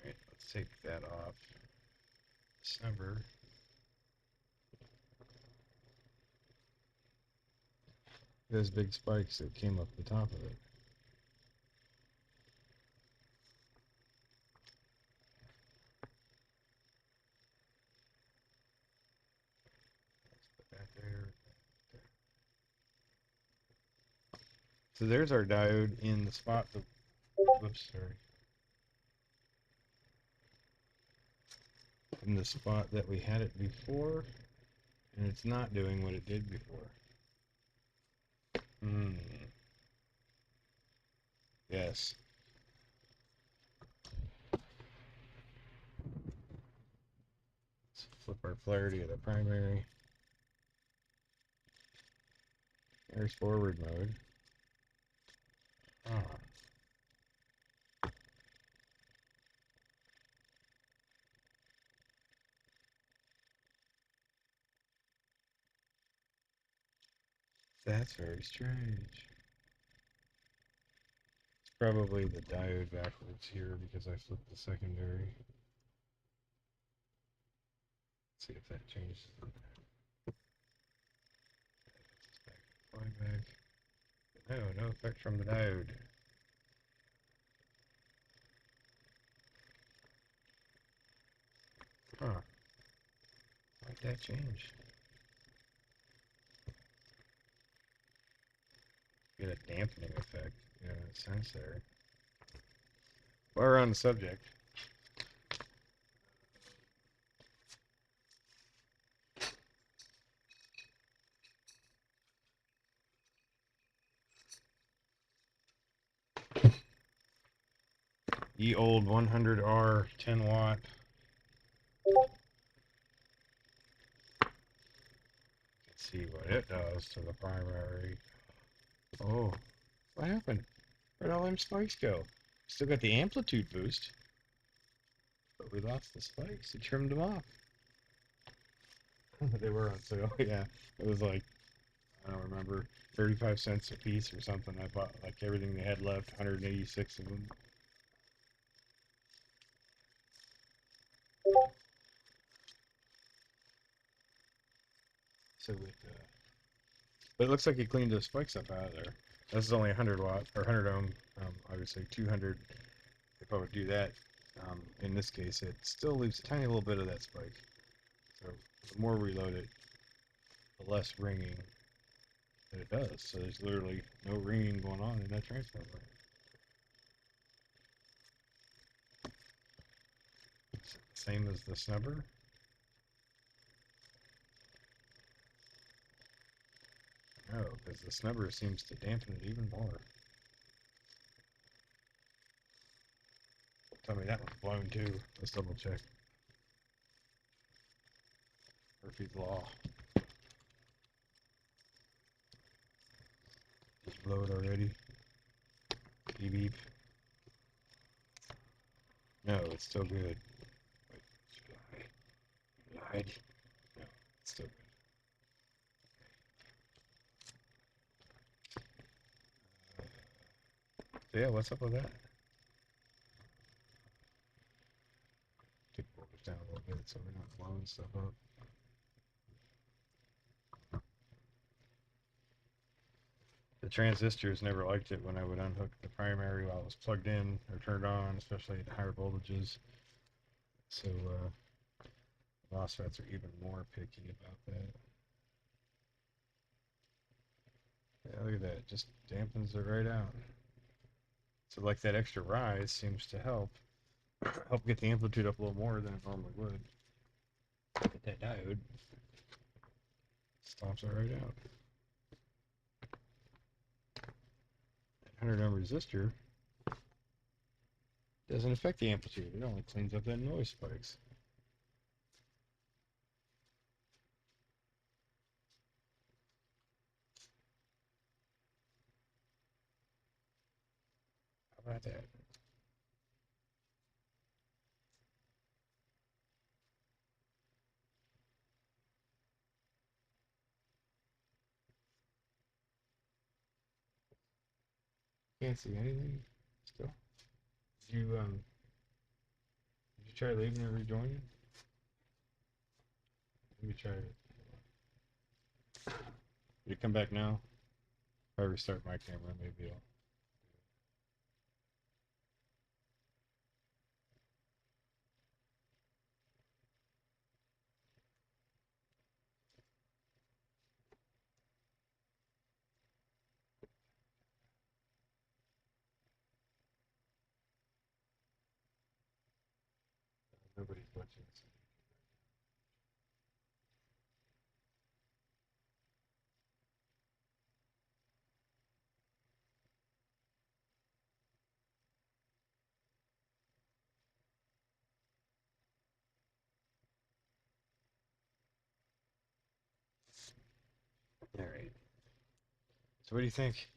Alright, let's take that off. Snubber. Those big spikes that came up the top of it. Let's put that there. So there's our diode in the spot that, whoops, sorry. In the spot that we had it before, and it's not doing what it did before. Yes. Let's flip our polarity of the primary. There's forward mode. That's very strange. It's probably the diode backwards here because I flipped the secondary. Let's see if that changes. Back. No effect from the diode. Huh. Why'd that change? Get a dampening effect. Yeah, makes sense there. While we're on the subject. Ye old 100R 10 watt. Let's see what it does to the primary. Oh, what happened? Where'd all them spikes go? Still got the amplitude boost, but we lost the spikes. He trimmed them off. They were on sale. Yeah, it was like, I don't remember, 35 cents a piece or something. I bought like everything they had left, 186 of them. So but it looks like he cleaned those spikes up out of there. This is only 100 watt or 100 ohm. Obviously 200. If I would do that, in this case, it still leaves a tiny little bit of that spike. So the more we load it, the less ringing that it does. So there's literally no ringing going on in that transformer. Same as the snubber. No, because the snubber seems to dampen it even more. Tell me that one's blown too. Let's double check. Murphy's Law. Just blow it already. Beep beep. No, it's still good. Wait, should I? Lied. No, it's still good. So yeah, what's up with that? Take voltage down a little bit so we're not blowing stuff up. The transistors never liked it when I would unhook the primary while it was plugged in or turned on, especially at higher voltages. So MOSFETs are even more picky about that. Yeah, look at that. It just dampens it right out. So like that extra rise seems to help get the amplitude up a little more than it normally would. Get that diode. Stomps it right out. That 100 ohm resistor doesn't affect the amplitude. It only cleans up that noise spikes. How about that? Can't see anything still. Did you try leaving and rejoining? Let me try it. Did it come back now? If I restart my camera, maybe it'll. Nobody's watching this. All right. So what do you think?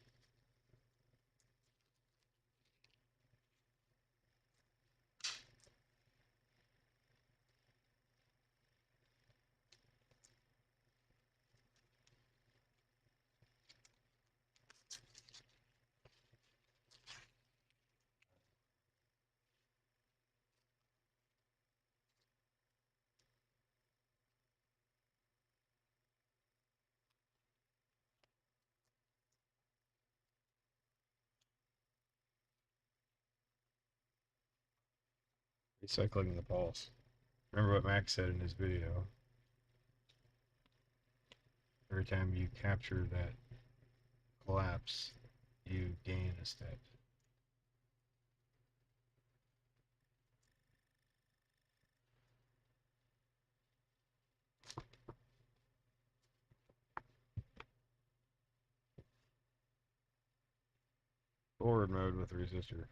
Recycling the pulse. Remember what Max said in his video. Every time you capture that collapse, you gain a step. Forward mode with the resistor.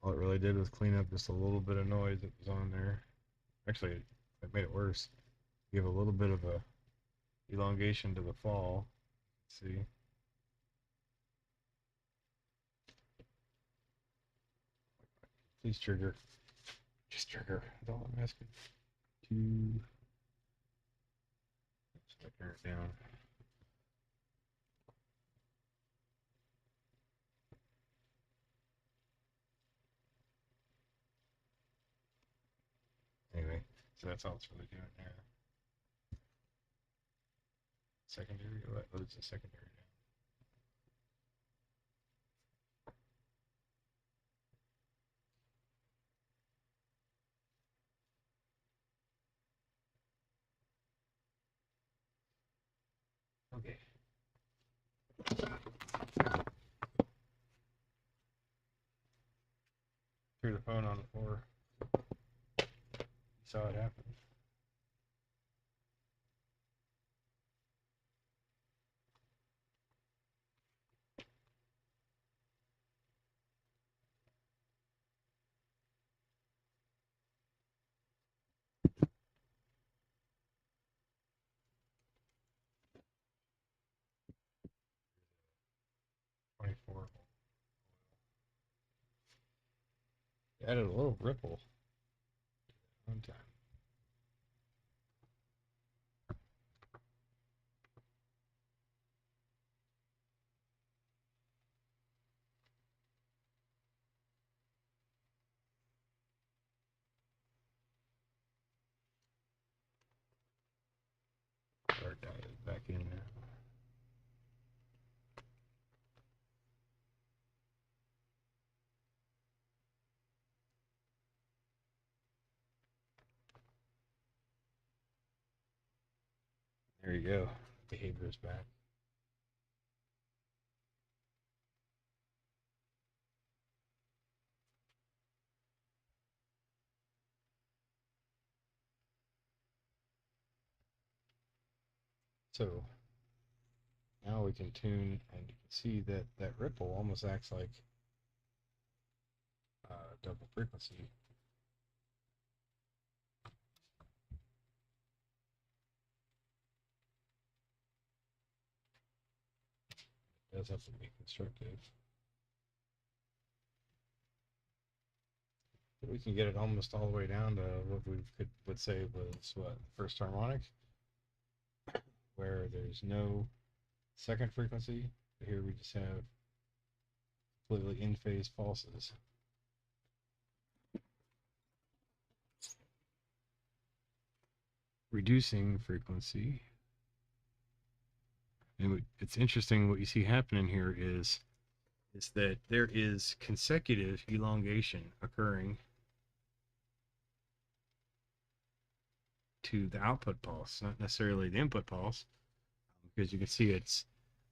All it really did was clean up just a little bit of noise that was on there. Actually, it made it worse. Give a little bit of a elongation to the fall. See? Please trigger. Just trigger. That's all I'm asking. Two. Oops, I turn it down. Anyway, so that's all it's really doing there. Secondary, what loads the secondary down? Okay. Threw the phone on the floor. You saw it happen. .24. Added a little ripple. One time. Start diode back in there. There you go. Behavior is back. So now we can tune, and you can see that that ripple almost acts like double frequency. It does have to be constructive. But we can get it almost all the way down to what we would say was what, first harmonic, where there's no second frequency. But here we just have completely in phase pulses. Reducing frequency. And it's interesting what you see happening here is that there is consecutive elongation occurring to the output pulse, not necessarily the input pulse, because you can see it's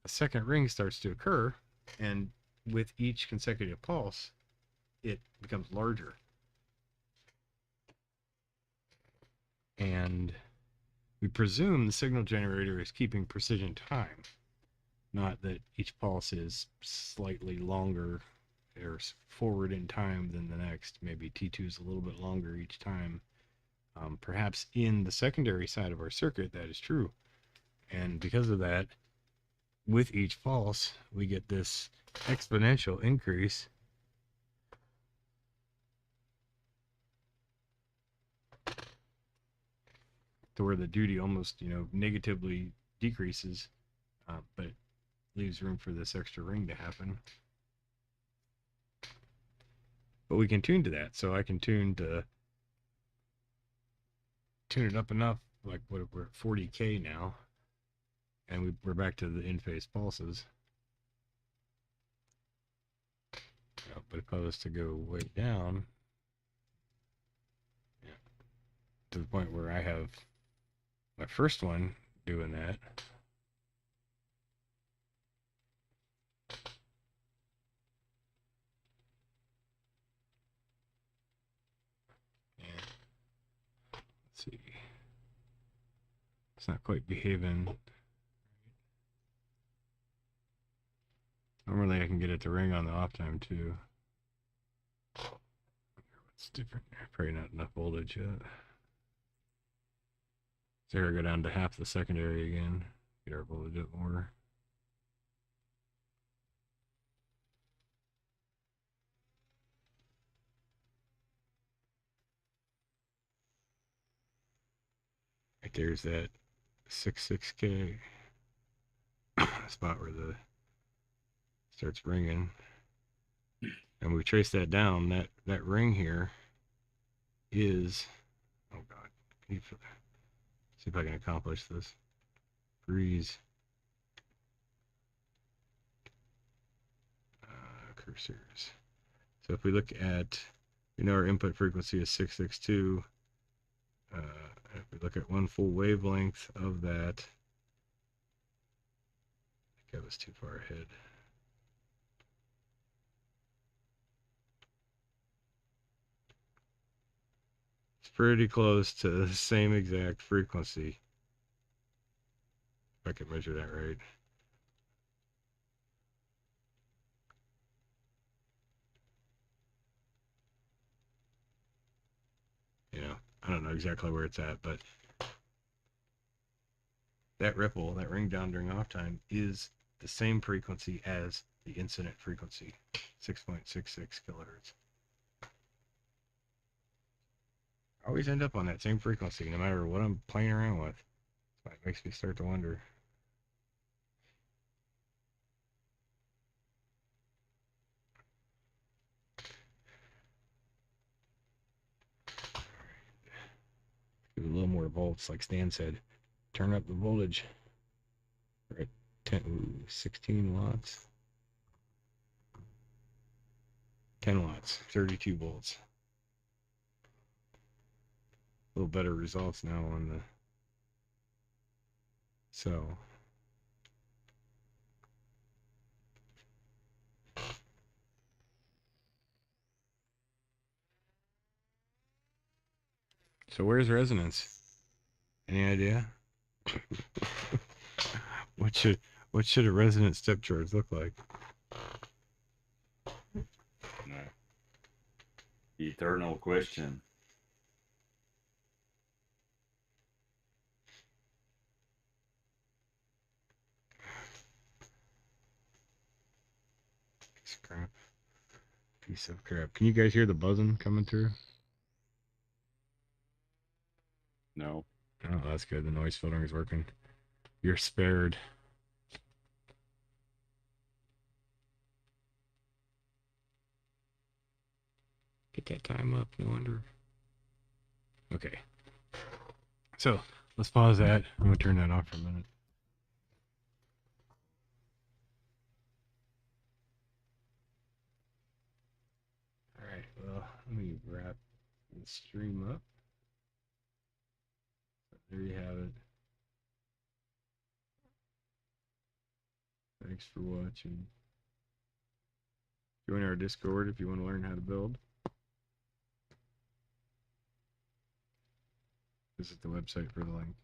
a second ring starts to occur, and with each consecutive pulse, it becomes larger. And we presume the signal generator is keeping precision time, not that each pulse is slightly longer or forward in time than the next. Maybe T2 is a little bit longer each time. Perhaps in the secondary side of our circuit, that is true. And because of that, with each pulse, we get this exponential increase to where the duty almost, negatively decreases, but it leaves room for this extra ring to happen. But we can tune to that. So I can tune it up enough, like we're at 40K now, and we're back to the in-phase pulses. But if I was to go way down, to the point where I have my first one doing that, let's see, it's not quite behaving. Normally I can get it to ring on the off time too. What's different there? Probably not enough voltage yet. So here I go down to half the secondary again. Get our voltage up more. Right there's that 66K spot where the starts ringing, and we trace that down. That ring here is, oh god, can you see if I can accomplish this? Freeze cursors. So if we look at, our input frequency is 662. If we look at one full wavelength of that, I think I was too far ahead. It's pretty close to the same exact frequency, if I can measure that right. I don't know exactly where it's at, but that ripple, that ring down during off time, is the same frequency as the incident frequency, 6.66 kilohertz. I always end up on that same frequency, no matter what I'm playing around with. So it makes me start to wonder. Give it a little more volts, like Stan said. Turn up the voltage. We're at 16 watts. 10 watts, 32 volts. A little better results now on So where's resonance? Any idea? what should a resonant step charge look like? No. Eternal question. Crap. Piece of crap. Can you guys hear the buzzing coming through? No. Oh, that's good. The noise filtering is working. You're spared. Get that time up, no wonder. Okay. So, let's pause that. I'm going to turn that off for a minute. Alright, well, let me wrap the stream up. There you have it. Thanks for watching. Join our Discord if you want to learn how to build. Visit the website for the link.